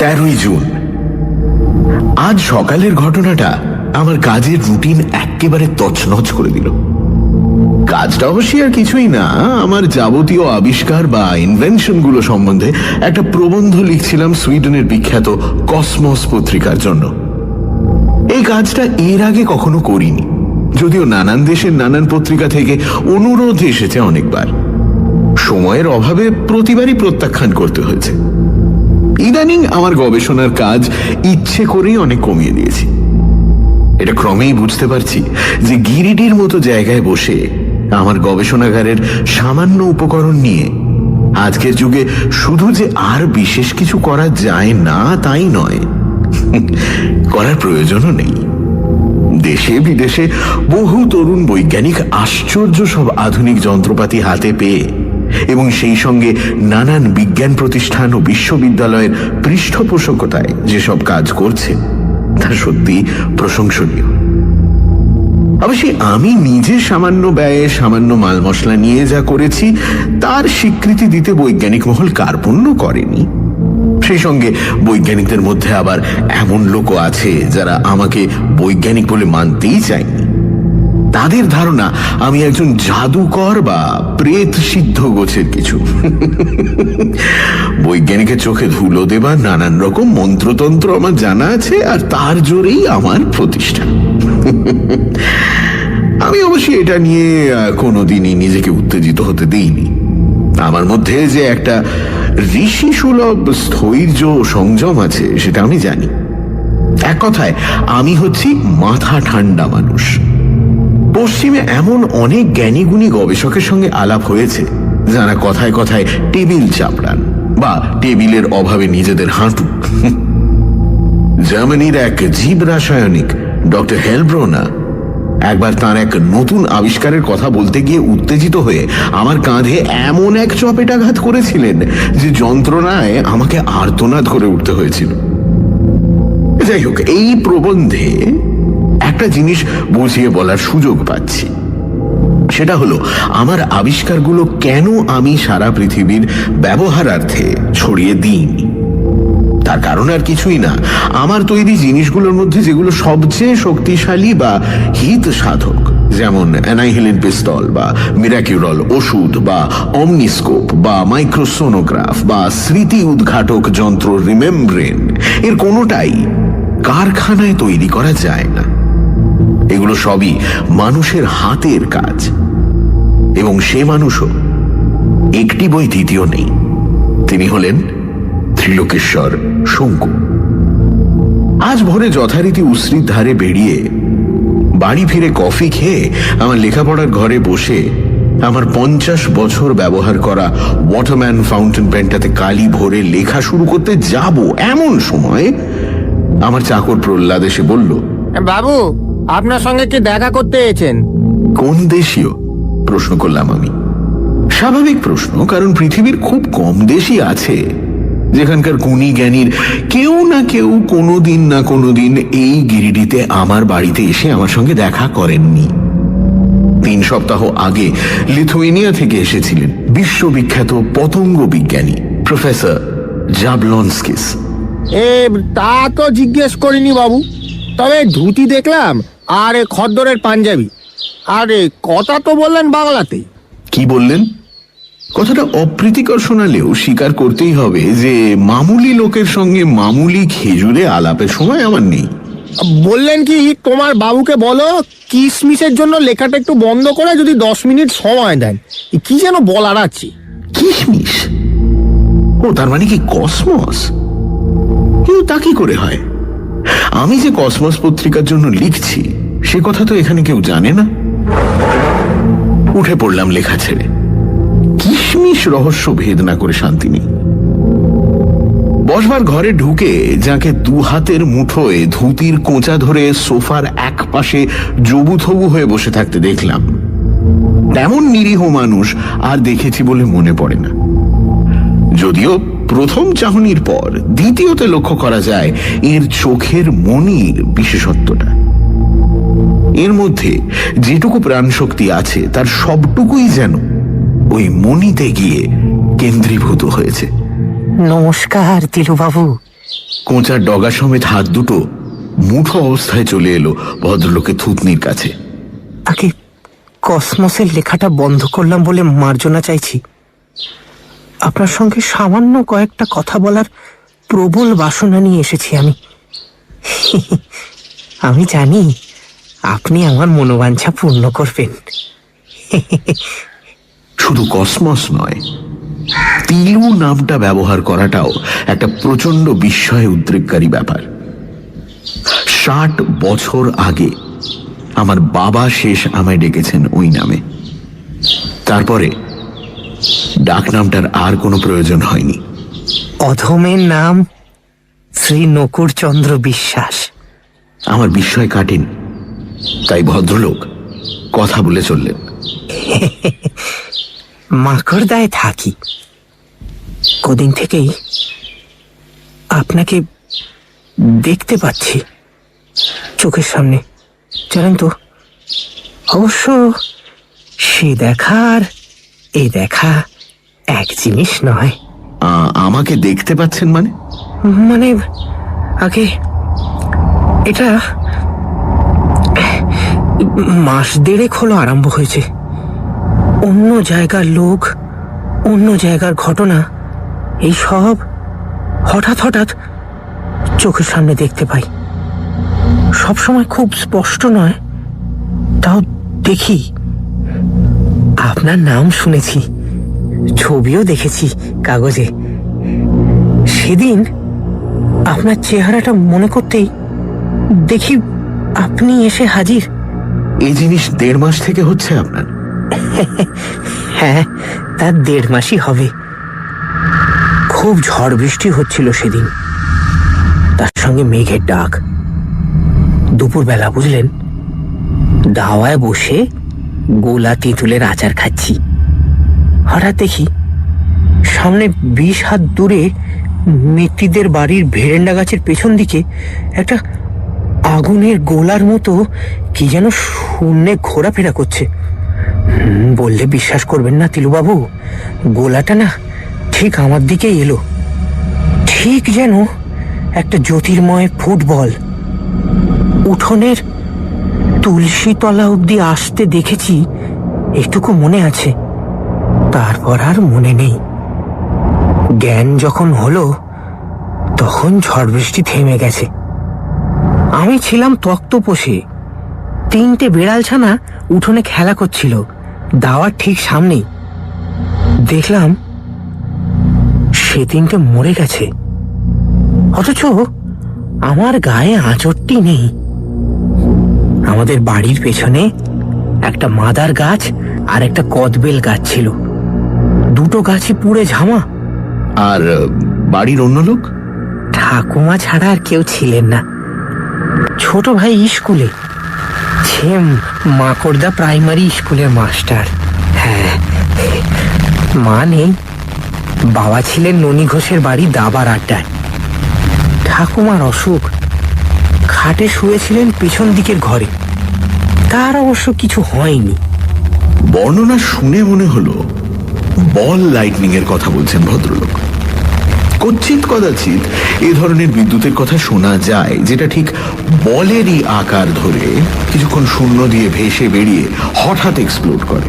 13ই June. আজ সকালের ঘটনাটা আমার কাজের রুটিন একেবারে তছনছ করে দিল। কাজটা অবশ্যই আর কিছুই না, আমার যাবতীয় আবিষ্কার বা ইনভেনশন গুলো সম্বন্ধে একটা প্রবন্ধ লিখছিলাম সুইডেনের বিখ্যাত কসমস পত্রিকার জন্য। এই কাজটা এর আগে কখনো করিনি, যদিও নানান দেশের নানান পত্রিকা থেকে অনুরোধ এসেছে অনেকবার। সময়ের অভাবে প্রতিবারই প্রত্যাখ্যান করতে হয়েছে। ইদানিং আমার গবেষণার কাজ ইচ্ছে করেই অনেক কমিয়ে দিয়েছি। এটা ক্রমেই বুঝতে পারছি যে গিরিডির মতো জায়গায় বসে আমার গবেষণাগারের সামান্য উপকরণ নিয়ে আজকের যুগে শুধু যে আর বিশেষ কিছু করা যায় না তাই নয়, করার প্রয়োজনও নেই। দেশে বিদেশে বহু তরুণ বৈজ্ঞানিক আশ্চর্য সব আধুনিক যন্ত্রপাতি হাতে পেয়ে এবং সেই সঙ্গে নানান বিজ্ঞান প্রতিষ্ঠান ও বিশ্ববিদ্যালয়ের পৃষ্ঠপোষকতায় যেসব কাজ করছে তা সত্যি প্রশংসনীয়। অবশ্যই আমি নিজে সামান্য ব্যয়ে সামান্য মাল মশলা নিয়ে যা করেছি তার স্বীকৃতি দিতে বৈজ্ঞানিক মহল কার্পণ্য করেনি। সেই সঙ্গে বৈজ্ঞানিকদের মধ্যে আবার এমন লোকও আছে যারা আমাকে বৈজ্ঞানিক বলে মানতেই চায়নি। তাদের ধারণা আমি একজন জাদুকর বা প্রেত সিদ্ধ গোছের কিছু। বৈজ্ঞানিকের চোখে ধুলো দেবার নানান রকম মন্ত্রতন্ত্র আমার জানা আছে, আর তার জোরেই আমার প্রতিষ্ঠা। আমি অবশ্যই এটা নিয়ে কোনোদিনই নিজেকে উত্তেজিত হতে দিইনি। আমার মধ্যে যে একটা ঋষি সুলভ স্থৈর্য সংযম আছে সেটা আমি জানি। এক কথায় আমি হচ্ছি মাথা ঠান্ডা মানুষ। পশ্চিমে এমন অনেক জ্ঞানীগুণী গবেষকের সঙ্গে আলাপ হয়েছে যারা কথায় কথায় টেবিল চাপড়ান বা টেবিলের অভাবে নিজেদের হাঁটু। জার্মানির এক জীব রাসায়নিক ডক্টর হেলব্রোনা একবার তার এক নতুন আবিষ্কারের কথা বলতে গিয়ে উত্তেজিত হয়ে আমার কাঁধে এমন এক চপেটাঘাত করেছিলেন যে যন্ত্রণায় আমাকে আর্তনাদ করে উঠতে হয়েছিল। যাই হোক, এই প্রবন্ধে একটা জিনিস বুঝিয়ে বলার সুযোগ পাচ্ছি। সেটা হলো আমার আবিষ্কারগুলো কেন আমি সারা পৃথিবীর ব্যবহারার্থে ছড়িয়ে দিইনি। তার কারণ আর কিছুই না, আমার তৈরি জিনিসগুলোর মধ্যে যেগুলো সবচেয়ে শক্তিশালী বা হিত সাধক, যেমন অ্যানাইহিলিন পিস্তল বা মিরাকিউরল ওষুধ বা অমনিস্কোপ বা মাইক্রোসোনোগ্রাফ বা স্মৃতি উদ্ঘাটক যন্ত্র রিমেমব্রেন, এর কোনোটাই কারখানায় তৈরি করা যায় না। এগুলো সবই মানুষের হাতের কাজ, এবং সে মানুষও একটি বই দ্বিতীয় নেই। তিনি হলেন ত্রিলোকেশ্বর শঙ্কু। আজ ভোরে যথারীতি উসরির ধারে বেরিয়ে বাড়ি ফিরে কফি খেয়ে আমার লেখাপড়ার ঘরে বসে আমার 50 বছর ব্যবহার করা ওয়াটারম্যান ফাউন্টেন পেনটাতে কালি ভরে লেখা শুরু করতে যাব এমন সময় আমার চাকর প্রহ্লাদ এসে বলল, বাবু, আপনার সঙ্গে কি দেখা করতে এসেছেন? কোন দেশীয়? প্রশ্ন করলাম আমি। স্বাভাবিক প্রশ্ন, কারণ পৃথিবীর খুব কম দেশই আছে যেখানকার গুণী জ্ঞানীর কেউ না কেউ কোনোদিন না কোনোদিন এই গিরিডিতে আমার বাড়িতে এসে আমার সঙ্গে দেখা করেননি। 3 সপ্তাহ আগে লিথুয়েনিয়া থেকে এসেছিলেন বিশ্ববিখ্যাত পতঙ্গ বিজ্ঞানী প্রফেসর জাবলনস্কিস। তা তো জিজ্ঞেস করিনি বাবু, তবে ধুতি দেখলাম আর খদ্দরের পাঞ্জাবি, আরে কথা তো বললেন বাংলাতে। কি বললেন? কথাটা অপ্রীতিকর শোনালেও স্বীকার করতেই হবে যে মামুলি লোকের সঙ্গে মামুলি খেজুরে আলাপের সময় আমার নেই। বললেন কি, তোমার বাবুকে বলো কিসমিসের জন্য লেখাটা একটু বন্ধ করে যদি 10 মিনিট সময় দেন। কি যেন বলার আছে। কিসমিস? ও, তার মানে কি কসমস? কিন্তু তা কি করে হয়? আমি যে কসমস পত্রিকার জন্য লিখছি সে কথা তো এখানে কেউ জানে না। উঠে পড়লাম লেখা ছেড়ে। কিশমিশ রহস্য ভেদ না করে শান্তি নেই। বসবার ঘরে ঢুকে যাকে 2 হাতের মুঠোয় ধুতির কোঁচা ধরে সোফার এক পাশে জবুথবু হয়ে বসে থাকতে দেখলাম, তেমন নিরীহ মানুষ আর দেখেছি বলে মনে পড়ে না। যদিও প্রথম চাহনির পর দ্বিতীয়তে লক্ষ্য করা যায় এর চোখের মনির বিশেষত্বটা। এর মধ্যে যেটুকু প্রাণশক্তি আছে তার সবটুকুই যেন ওই মনিতে গিয়ে কেন্দ্রীভূত হয়েছে। নমস্কার দিলুবাবু। কোঁচার ডগা সমেত হাত দুটো মুঠো অবস্থায় চলে এলো ভদ্রলোকের থুতনির কাছে। আগে কসমসের লেখাটা বন্ধ করলাম বলে মার্জনা চাইছি। আপনার সঙ্গে সামান্য কয়েকটা কথা বলার প্রবল বাসনা নিয়ে এসেছি আমি। আমি জানি আপনি আমার মনোবাঞ্ছা পূর্ণ করবেন। শুধু কসমস নয়, তিলু নামটা ব্যবহার করাটাও একটা প্রচন্ড বিস্ময় উদ্রেককারী ব্যাপার। 60 বছর আগে আমার বাবা শেষ আমায় ডেকেছেন ওই নামে। তারপরে ডাক নামটার আর কোনো প্রয়োজন হয়নি। অধমের নাম শ্রী নকুর চন্দ্র বিশ্বাস। আমার বিস্ময় কাটেনি, তাই ভদ্রলোক কথা বলে চললেন। মাকড়দায় থাকি, কদিন থেকেই আপনাকে দেখতে পাচ্ছি চোখের সামনে। জানেন তো, অবশ্য সে দেখার এই দেখা এক জিনিস নয়। আমাকে দেখতে পাচ্ছেন মানে? মানে আগে এটা মাস দেড়েক হলো আরম্ভ হয়েছে। অন্য জায়গার লোক, অন্য জায়গার ঘটনা, এই সব হঠাৎ হঠাৎ চোখের সামনে দেখতে পাই। সবসময় খুব স্পষ্ট নয়, তাও দেখি। আপনার নাম শুনেছি, ছবিও দেখেছি কাগজে। সেদিন আপনার চেহারাটা মনে করতেই দেখি আপনি এসে হাজির। এই জিনিস 1.5 মাস থেকে হচ্ছে আপনার? হ্যাঁ, তার 1.5 মাসই হবে। খুব ঝড় বৃষ্টি হচ্ছিল সেদিন, তার সঙ্গে মেঘের ডাক। দুপুরবেলা বুঝলেন, দাওয়ায় বসে গোলা তেঁতুলের আচার খাচ্ছি। হঠাৎ দেখি সামনে 20 হাত দূরে মিত্তিদের বাড়ির ভেরেন্ডা গাছের পেছন দিকে একটা আগুনের গোলার মতো কি যেন শূন্যে ঘোরাফেরা করছে। বললে বিশ্বাস করবেন না তিলুবাবু, গোলাটা না ঠিক আমার দিকেই এলো, ঠিক যেন একটা জ্যোতির্ময় ফুটবল। উঠোনের তুলসী তলা অব্দি আসতে দেখেছি, এটুকু মনে আছে। তারপর আর মনে নেই। জ্ঞান যখন হলো তখন ঝড় বৃষ্টি থেমে গেছে। আমি ছিলাম তক্তপোষে। 3টে বেড়ালছানা উঠোনে খেলা করছিল দাওয়ার ঠিক সামনেই। দেখলাম সে 3টে মরে গেছে, অথচ আমার গায়ে আঁচড়টি নেই। আমাদের বাড়ির পেছনে একটা মাদার গাছ আর একটা কদবেল গাছ ছিল, দুটো গাছই পুড়ে ঝামা। আর বাড়ির অন্য লোক? ঠাকুমা ছাড়া আর কেউ ছিলেন না। ছোট ভাই স্কুলে, ছেম মাকড়দা প্রাইমারি স্কুলের মাস্টার। হ্যাঁ, মা নেই। বাবা ছিলেন ননি ঘোষের বাড়ি দাবার আড্ডায়। ঠাকুমার অসুখ, খাটে শুয়েছিলেন পেছন দিকের ঘরে। তার অবশ্য কিছু হয়নি। বর্ণনা শুনে মনে হলো বল লাইটনিং এর কথা বলছেন ভদ্রলোক। কচ্ছিত কদাচিৎ এ ধরনের বিদ্যুতের কথা শোনা যায়, যেটা ঠিক বলেরই আকার ধরে কিছুক্ষণ শূন্য দিয়ে ভেসে বেরিয়ে হঠাৎ এক্সপ্লোড করে।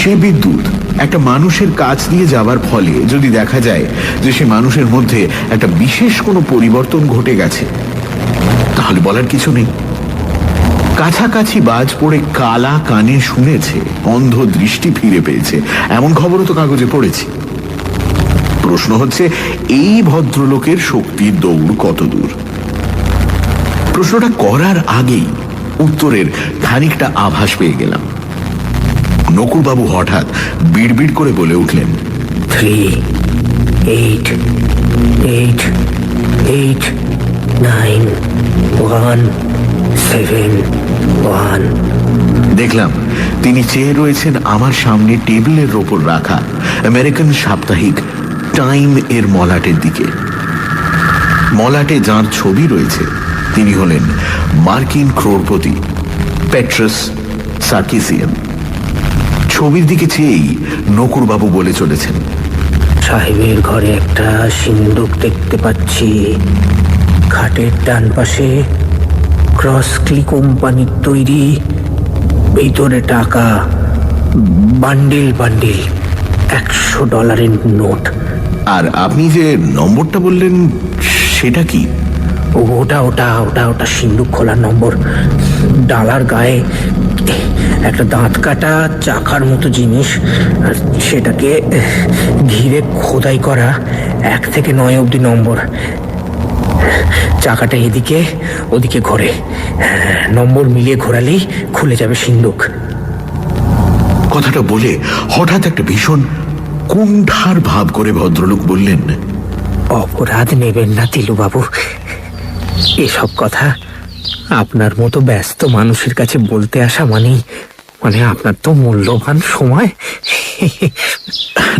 সে বিদ্যুৎ একটা মানুষের কাছ দিয়ে যাবার ফলে যদি দেখা যায় যে সে মানুষের মধ্যে একটা বিশেষ কোনো পরিবর্তন ঘটে গেছে, তাহলে বলার কিছু নেই। কাছাকাছি বাজ পড়ে কালা কানে শুনেছে, অন্ধ দৃষ্টি ফিরে পেয়েছে, এমন খবরও তো কাগজে পড়েছি। প্রশ্ন হচ্ছে, এই ভদ্রলোকের শক্তির দৌড় কত দূর? প্রশ্নটা করার আগেই উত্তরের খানিকটা আভাস পেয়ে গেলাম। নকুরবাবু হঠাৎ বিড়বিড় করে বলে উঠলেন, 3, 8, 8, 8, 9, 1, 7, 1। দেখলাম তিনি চেয়ে রয়েছেন আমার সামনে টেবিলের ওপর রাখা আমেরিকান সাপ্তাহিক টাইম এর মলাটের দিকে। মলাটে যার ছবি রয়েছে তিনি হলেন মার্কিন ক্রোড়পতি পেট্রাস সার্কিসিয়ান। ছবির দিকে চেয়েই নকুরবাবু বলে চলেছেন, সাহেবের ঘরে একটা সিন্দুক দেখতে পাচ্ছি। খাটের ডান পাশে ক্রসক্লি কোম্পানির তৈরি, ভিতরে টাকা, বান্ডিল বান্ডিল $100 নোট। আর আপনি যে নম্বরটা বললেন সেটা কি? ওটা ওটা ওটা ওটা সিন্দুক খোলার নম্বর। ডালার গায়ে একটা দাঁত কাটা চাকার মতো জিনিস, আর সেটাকে ঘিরে খোদাই করা 1 থেকে 9 অবধি নম্বর। চাকাটা এদিকে ওদিকে ঘোরে, নম্বর মিলিয়ে ঘোরালেই খুলে যাবে সিন্দুক। কথাটা বলে হঠাৎ একটা ভীষণ কুণ্ঠার ভাব করে ভদ্রলোক বললেন, অপরাধ নেবেন না তিলুবাবু, এসব কথা আপনার মতো ব্যস্ত মানুষের কাছে বলতে আসা মানে আপনার তো মূল্যবান সময়।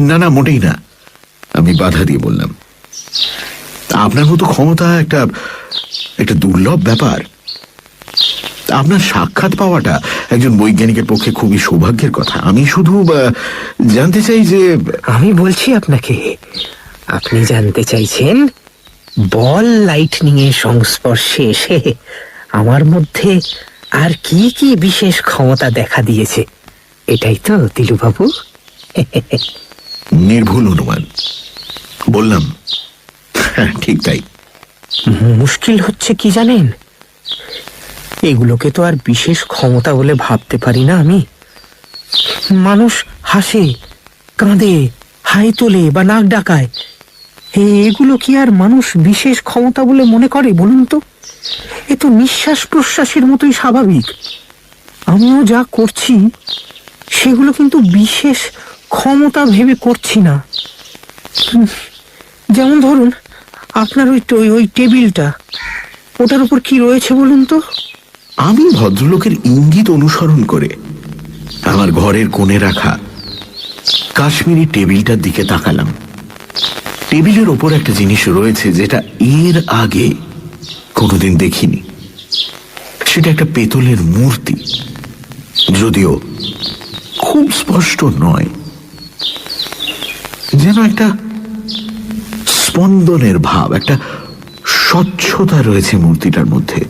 না না, মোটেই না, আমি বাধা দিয়ে বললাম। আপনার মতো ক্ষমতা একটা দুর্লভ ব্যাপার। আপনার সাক্ষাৎ পাওয়াটা একজন বৈজ্ঞানিকের পক্ষে খুবই সৌভাগ্যের কথা। আমি শুধু জানতে চাই যে... আমি বলছি আপনাকে, আপনি জানতে চাইছেন বল লাইটনিং এর সংস্পর্শে এসে আমার মধ্যে আর কি কি বিশেষ ক্ষমতা দেখা দিয়েছে, এটাই তো তিলুবাবু? নির্ভুল অনুমান। বললাম, হ্যাঁ ঠিক তাই। মুশকিল হচ্ছে কি জানেন, এগুলোকে তো আর বিশেষ ক্ষমতা বলে ভাবতে পারি না আমি। মানুষ হাসে, কাঁদে, হাই তোলে বা নাক ডাকায়, এগুলো কি আর মানুষ বিশেষ ক্ষমতা বলে মনে করে বলুন তো? এ তো নিঃশ্বাস প্রশ্বাসের মতোই স্বাভাবিক। আমিও যা করছি সেগুলো কিন্তু বিশেষ ক্ষমতা ভেবে করছি না। যেমন ধরুন আপনার ওই টেবিলটা, ওটার উপর কি রয়েছে বলুন তো? আমি ভদ্রলোকের ইঙ্গিত অনুসরণ করে আমার ঘরের কোণে রাখা কাশ্মীরি টেবিলটার দিকে তাকালাম। টেবিলের ওপর একটা জিনিস রয়েছে যেটা এর আগে কোনোদিন দেখিনি। সেটা একটা পেতলের মূর্তি, যদিও খুব স্পষ্ট নয়। যেন একটা স্পন্দনের ভাব, একটা স্বচ্ছতা রয়েছে মূর্তিটার মধ্যে।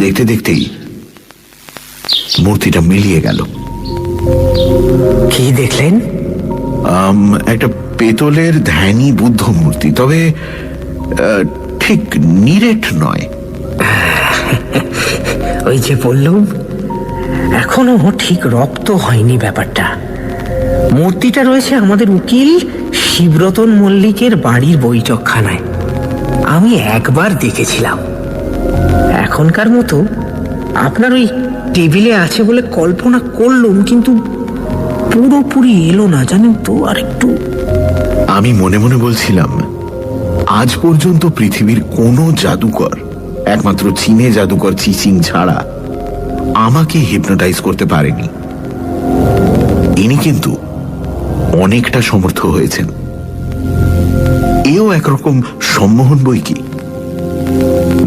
দেখতে দেখতেই মূর্তিটা মিলিয়ে গেল। কি দেখলেন? একটা পেতলের ধ্যানী বুদ্ধ মূর্তি, তবে ঠিক নিরেট নয়। ওই যে বললুম, এখনো ঠিক রপ্ত হয়নি ব্যাপারটা। মূর্তিটা রয়েছে আমাদের উকিল শিবরতন মল্লিকের বাড়ির বৈঠকখানায়। আমি একবার দেখেছিলাম। এখনকার মতো আপনার ওই টেবিলে আছে বলে কল্পনা করলুম, কিন্তু পুরোপুরি এলো না জানেন তো। আর একটু আমি মনে মনে বলছিলাম, আজ পর্যন্ত পৃথিবীর কোনো জাদুকর, একমাত্র চীনে জাদুকর চিচিং ছাড়া, আমাকে হিপনোটাইজ করতে পারেনি। ইনি কিন্তু অনেকটা সমর্থ হয়েছেন। এও একরকম সম্মোহন বই কি।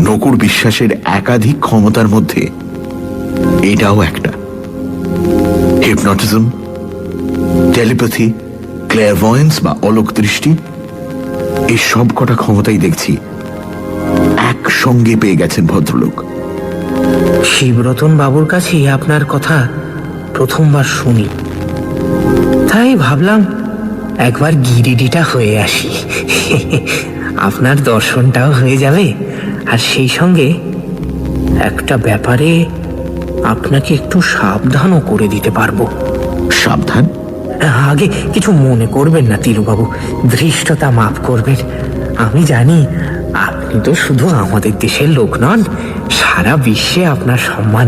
নকুর বিশ্বাসের একাধিক ক্ষমতার মধ্যে এটাও একটা। হিপনোটিজম, টেলিপ্যাথি, ক্লেয়ারভয়েন্স বা অলোক দৃষ্টি, এই সব কটা ক্ষমতাই দেখছি একসঙ্গে পেয়ে গেছেন ভদ্রলোক। শিবরতন বাবুর কাছে আপনার কথা প্রথমবার শুনি, তাই ভাবলাম একবার গিরিডিটা হয়ে আসি। আপনার দর্শনটাও হয়ে যাবে, আর সেই সঙ্গে একটা ব্যাপারে আপনাকে একটু সাবধানও করে দিতে পারবো। সাবধান? আগে কিছু মনে করবেন না তিলুবাবু, ধৃষ্টতা মাফ করবেন। আমি জানি আপনি তো শুধু আমাদের দেশের লোক নন, সারা বিশ্বে আপনার সম্মান।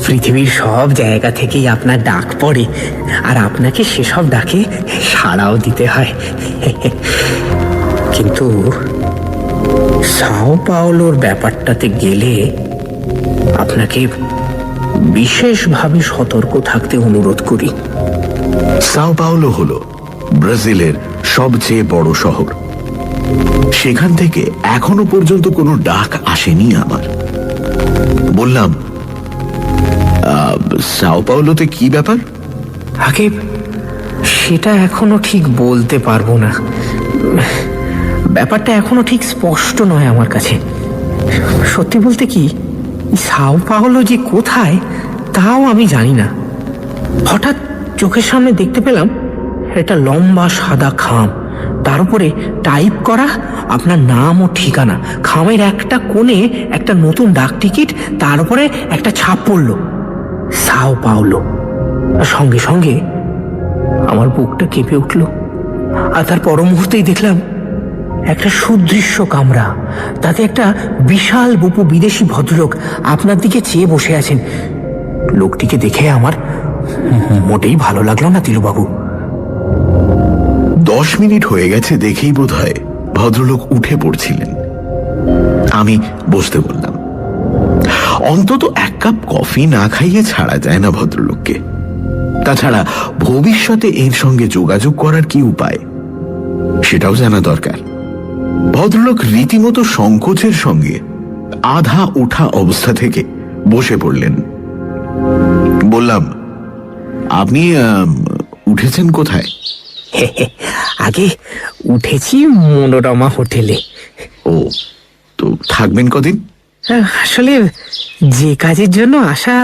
পৃথিবীর সব জায়গা থেকেই আপনার ডাক পড়ে, আর আপনাকে সেসব ডাকে সাড়াও দিতে হয়। কিন্তু সাও পাওলোর ব্যাপারটাতে গেলে আপনাকে বিশেষভাবে সতর্ক থাকতে অনুরোধ করি। সাও পাওলো হলো ব্রাজিলের সবচেয়ে বড় শহর। সেখান থেকে এখনো পর্যন্ত কোনো ডাক আসেনি আমার। বললাম, সাও পাওলোতে কি ব্যাপার? আগে সেটা এখনো ঠিক বলতে পারবো না, ব্যাপারটা এখনো ঠিক স্পষ্ট নয় আমার কাছে। সত্যি বলতে কি, সাও পাওলো যে কোথায় তাও আমি জানি না। হঠাৎ চোখের সামনে দেখতে পেলাম একটা লম্বা সাদা খাম, তার উপরে টাইপ করা আপনার নাম ও ঠিকানা। খামের একটা কোণে একটা নতুন ডাক টিকিট, তার উপরে একটা ছাপ পড়ল, সাও পাওলো। আর সঙ্গে সঙ্গে আমার বুকটা কেঁপে উঠল। আর তার পর মুহূর্তেই দেখলাম একটা সুদৃশ্য কামরা, তাতে একটা বিশাল বপু বিদেশি ভদ্রলোক আপনার দিকে চেয়ে বসে আছেন। লোকটিকে দেখে আমার মোটেই ভালো লাগলো না তিলুবাবু। 10 মিনিট হয়ে গেছে দেখেই বোধহয় ভদ্রলোক উঠে পড়ছিলেন। আমি বসতে বললাম। অন্তত 1 কাপ কফি না খাইয়ে ছাড়া যায় না ভদ্রলোককে। তাছাড়া ভবিষ্যতে এর সঙ্গে যোগাযোগ করার কি উপায় সেটাও জানা দরকার। ভদ্রলোক রীতিমতো সংকোচের সঙ্গে আধা ওঠা অবস্থা থেকে বসে পড়লেন। বললাম, আপনি উঠেছেন কোথায়? আগে উঠেছি মনোরমা হোটেলে। ও, তো থাকবেন কদিন? আসলে যে কাজের জন্য আসা,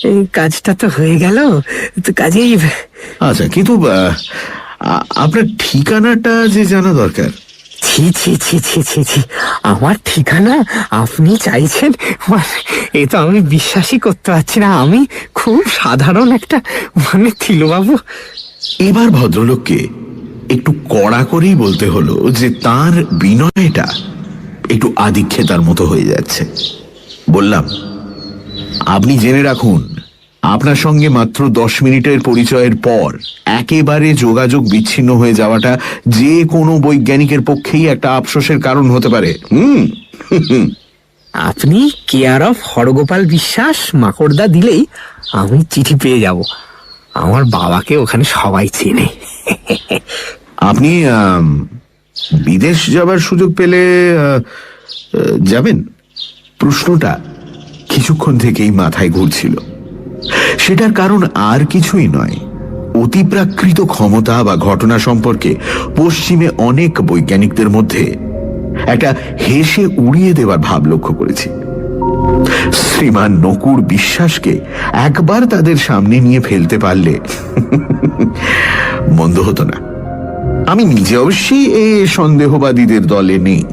এই কাজটা তো হয়ে গেল, তো কাজেই। আচ্ছা, কিন্তু আপনার ঠিকানাটা যে জানা দরকার। ছি ছি ছি ছি ছি ছি, আমার ঠিকানা আপনি চাইছেন? এ তো আমি বিশ্বাসই করতে পারছি না। আমি খুব সাধারণ একটা থিলুবাবু। এবার ভদ্রলোককে একটু কড়া করেই বলতে হলো যে তার বিনয়টা একটু আদিক্ষেতার মতো হয়ে যাচ্ছে। বললাম, আপনি জেনে রাখুন, আপনার সঙ্গে মাত্র 10 মিনিটের পরিচয়ের পর একেবারে যোগাযোগ বিচ্ছিন্ন হয়ে যাওয়াটা যে কোনো বৈজ্ঞানিকের পক্ষেই একটা আফসোসের কারণ হতে পারে। আপনি কেয়ার অফ হরগোপাল বিশ্বাস মাকড়দা দিলেই আমি চিঠি পেয়ে যাব। আমার বাবাকে ওখানে সবাই চেনে। আপনি বিদেশ যাবার সুযোগ পেলে যাবেন? প্রশ্নটা কিছুক্ষণ থেকেই মাথায় ঘুরছিল। সেটার কারণ আর কিছুই নয়, অতিপ্রাকৃত ক্ষমতা বা ঘটনা সম্পর্কে পশ্চিমে অনেক বৈজ্ঞানিকদের মধ্যে একটা হেসে উড়িয়ে দেওয়ার ভাব লক্ষ্য করেছি। শ্রীমান নকুর বিশ্বাসকে একবার তাদের সামনে নিয়ে ফেলতে পারলে মন্দ হতো না। আমি নিজে অবশ্যই এই সন্দেহবাদীদের দলে নেই।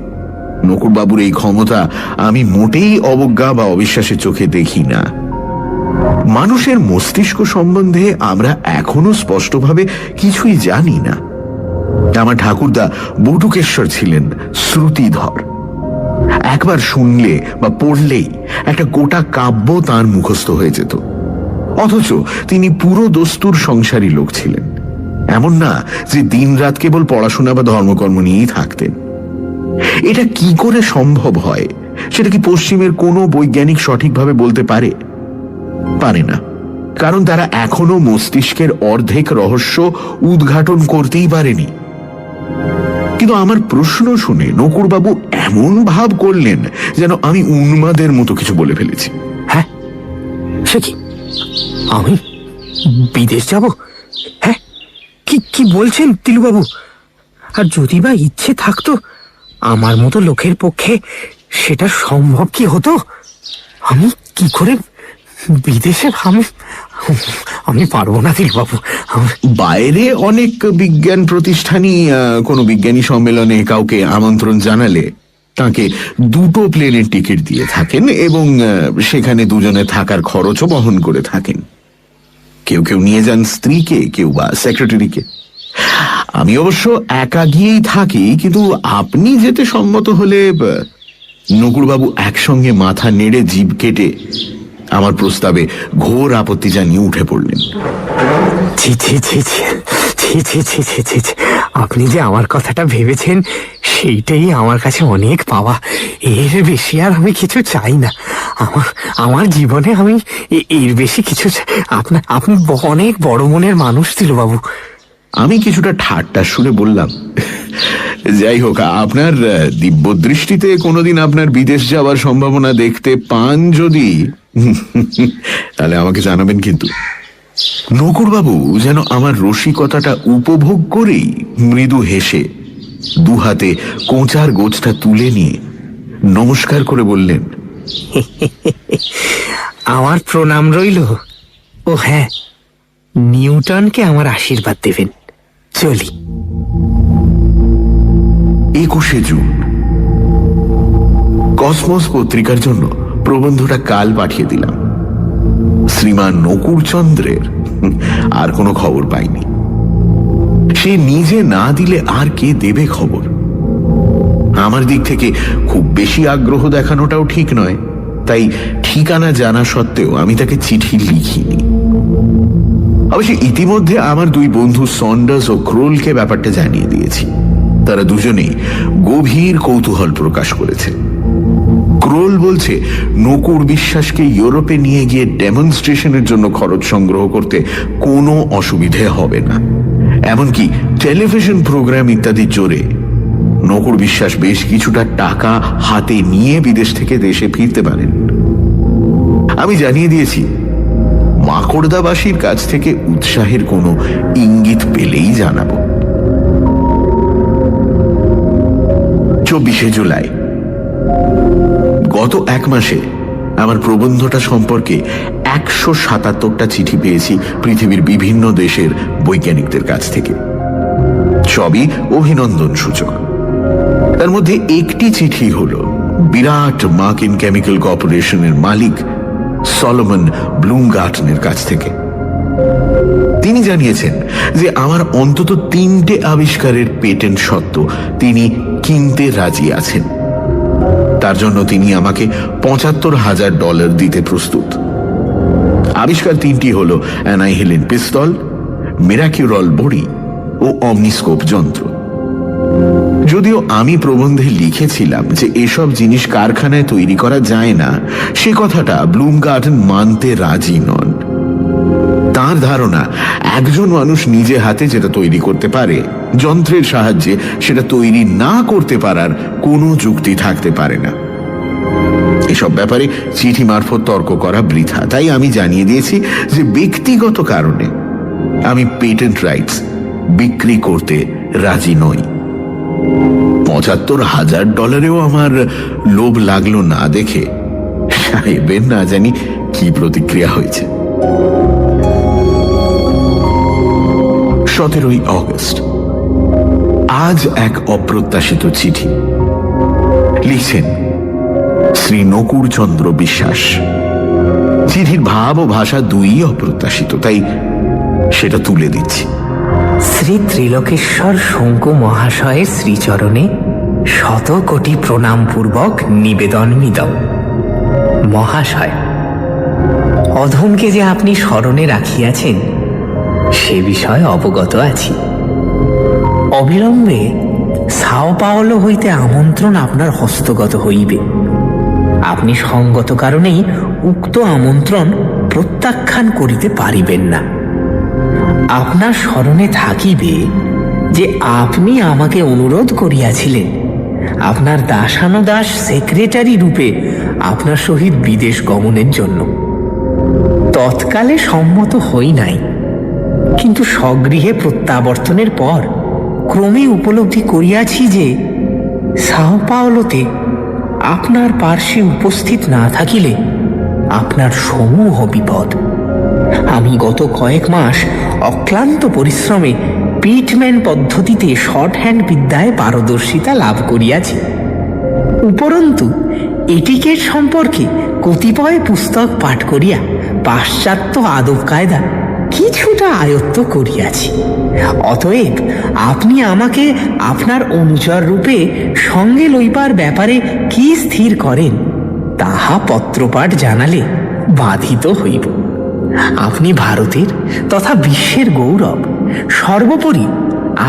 নকুরবাবুর এই ক্ষমতা আমি মোটেই অবজ্ঞা বা অবিশ্বাসের চোখে দেখি না। মানুষের মস্তিষ্ক সম্বন্ধে আমরা এখনো স্পষ্টভাবে কিছুই জানি না। আমার ঠাকুরদা বটুকেশ্বর ছিলেন শ্রুতিধর। একবার শুনলে বা পড়লেই একটা গোটা কাব্য তাঁর মুখস্থ হয়ে যেত। অথচ তিনি পুরো দস্তুর সংসারী লোক ছিলেন। এমন না যে দিনরাত কেবল পড়াশোনা বা ধর্মকর্ম নিয়েই থাকতেন। এটা কি করে সম্ভব হয় সেটা কি পশ্চিমের কোনো বৈজ্ঞানিক সঠিকভাবে বলতে পারে? পারে না, কারণ তারা এখনো মস্তিষ্কের অর্ধেক রহস্য উদ্ঘাটন করতেই পারেনি। কিন্তু আমার প্রশ্ন শুনে নকুরবাবু এমন ভাব করলেন যেন আমি উন্মাদের মতো কিছু বলে ফেলেছি। হ্যাঁ, সে কি? আমি বিদেশ যাব? হ্যাঁ, কি কি বলছেন তিলুবাবু? আর যদি বা ইচ্ছে থাকতো, আমার মতো লোকের পক্ষে সেটা সম্ভব কি হতো? আমি কি করে বিদেশে? আমি পারবো না তিলুবাবু। বাইরে অনেক বিজ্ঞান প্রতিষ্ঠানই কোনো বিজ্ঞানী সম্মেলনে কাউকে আমন্ত্রণ জানালে তাকে 2টো প্লেনের টিকিট দিয়ে থাকেন এবং সেখানে দুজনে থাকার খরচও বহন করে থাকেন। কেউ কেউ নিয়ে যান স্ত্রীকে, কেউ বা সেক্রেটারিকে। আমি অবশ্য একা গিয়েই থাকি, কিন্তু আপনি যেতে সম্মত হলে। নকুরবাবু একসঙ্গে মাথা নেড়ে জিভ কেটে আমার প্রস্তাবে ঘোর আপত্তি জানিয়ে উঠে পড়লেন। ছি ছি ছি ছি ছি ছি ছি ছি ছি ছি, আপনি যে আমার কথাটা ভেবেছেন সেইটাই আমার কাছে অনেক পাওয়া। এর বেশি আর আমি কিছু চাই না। আমার জীবনে আমি এর বেশি কিছু আপনি অনেক বড় মনের মানুষ তিলুবাবু। আমি কিছুটা ঠাট্টা সুরে বললাম, যাই হোক, আপনার দিব্য দৃষ্টিতে কোনোদিন আপনার বিদেশ যাওয়ার সম্ভাবনা দেখতে পান যদি, তাহলে আমাকে জানাবেন। কিন্তু নকুরবাবু যেন আমার রসিকতাটা উপভোগ করেই মৃদু হেসে দু হাতে কোঁচার গোছটা তুলে নিয়ে নমস্কার করে বললেন, আমার প্রণাম রইল। ও হ্যাঁ, নিউটনকে আমার আশীর্বাদ দেবেন। চলি। 21শে জুন। কসমস পত্রিকার জন্য প্রবন্ধটা কাল পাঠিয়ে দিলাম। শ্রীমান নকুড়চন্দ্রের আর কোনো খবর পাইনি। সে নিজে না দিলে আর কে দেবে খবর? আমার দিক থেকে খুব বেশি আগ্রহ দেখানোটাও ঠিক নয়, তাই ঠিকানা জানা সত্ত্বেও আমি তাকে চিঠি লিখিনি। অবশ্য ইতিমধ্যে আমার দুই বন্ধু সন্ডার্স ও ক্রোলকে ব্যাপারটা জানিয়ে দিয়েছি। তারা দুজনেই গভীর কৌতূহল প্রকাশ করেছে। ক্রোল বলছে নকুড় বিশ্বাসকে ইউরোপে নিয়ে গিয়ে ডেমনস্ট্রেশনের জন্য খরচ সংগ্রহ করতে কোনো অসুবিধে হবে না, এমনকি টেলিভিশন প্রোগ্রাম ইত্যাদির জোরে নকুড় বিশ্বাস বেশ কিছুটা টাকা হাতে নিয়ে বিদেশ থেকে দেশে ফিরতে পারেন। আমি জানিয়ে দিয়েছি মাকড়দাবাসীর কাছ থেকে উৎসাহের কোনো ইঙ্গিত পেলেই জানাবো। 24শে জুলাই। গত এক মাসে আমার প্রবন্ধটা সম্পর্কে 177টা চিঠি পেয়েছি পৃথিবীর বিভিন্ন দেশের বৈজ্ঞানিকদের কাছ থেকে। সবই অভিনন্দন সূচক। তার মধ্যে একটি চিঠি হল বিরাট মার্কিন কেমিক্যাল কর্পোরেশনের মালিক সলোমন ব্লুমগার্টনের কাছ থেকে। তিনি জানিয়েছেন যে আমার অন্তত 3টে আবিষ্কারের পেটেন্ট সত্ত্ব তিনি কিনতে রাজি আছেন। তার জন্য তিনি আমাকে $75,000 দিতে প্রস্তুত। আবিষ্কার 3টি হল অ্যানাইহিলিন পিস্তল, মিরাকিউরল বড়ি ও অমনিস্কোপ যন্ত্র। যদিও আমি প্রবন্ধে লিখেছিলাম যে এসব জিনিস কারখানায় তৈরি করা যায় না, সে কথাটা ব্লুমগার্টন মানতে রাজি নন। তার ধারণা একজন মানুষ নিজে হাতে যেটা তৈরি করতে পারে, যন্ত্রের সাহায্যে সেটা তৈরি না করতে পারার কোনো যুক্তি থাকতে পারে না। এসব ব্যাপারে চিঠি মারফত তর্ক করা বৃথা, তাই আমি জানিয়ে দিয়েছি যে ব্যক্তিগত কারণে আমি পেটেন্ট রাইটস বিক্রি করতে রাজি নই। $75,000 আমার লোভ লাগলো না দেখে সাহেবের না জানি কি প্রতিক্রিয়া হয়েছে। 17 অগস্ট। আজ এক অপ্রত্যাশিত চিঠি লিখছেন শ্রী নকুড়চন্দ্র বিশ্বাস। চিঠির ভাব ও ভাষা দুই অপ্রত্যাশিত, তাই সেটা তুলে দিচ্ছি। শ্রী ত্রিলোকেশ্বর শঙ্কু মহাশয়ের শ্রীচরণে 100 কোটি প্রণাম পূর্বক নিবেদনমিদম। মহাশয়, অধমকে যে আপনি স্মরণে রাখিয়াছেন সে বিষয়ে অবগত আছি। অবিলম্বে সাও পাওলো হইতে আমন্ত্রণ আপনার হস্তগত হইবে। আপনি সঙ্গত কারণেই উক্ত আমন্ত্রণ প্রত্যাখ্যান করিতে পারিবেন না। আপনার স্মরণে থাকিবে যে আপনি আমাকে অনুরোধ করিয়াছিলেন আপনার দাসানুদাস সেক্রেটারি রূপে আপনার সহিত বিদেশ গমনের জন্য। তৎকালে সম্মত হই নাই, কিন্তু স্বগৃহে প্রত্যাবর্তনের পর ক্রমে উপলব্ধি করিয়াছি যে সাও পাওলোতে আপনার পার্শ্বে উপস্থিত না থাকিলে আপনার সমূহ বিপদ। আমি গত কয়েক মাস অক্লান্ত পরিশ্রমে পিটম্যান পদ্ধতিতে শর্ট হ্যান্ড বিদ্যায় পারদর্শিতা লাভ করিয়াছি। উপরন্তু এটিকেট সম্পর্কে কতিপয় পুস্তক পাঠ করিয়া পাশ্চাত্য আদব কায়দা কিছুটা আয়ত্ত করিয়াছি। অতএব আপনি আমাকে আপনার অনুচর রূপে সঙ্গে লইবার ব্যাপারে কি স্থির করেন তাহা পত্রপাঠ জানালে বাধিত হইব। আপনি ভারতের তথা বিশ্বের গৌরব, সর্বোপরি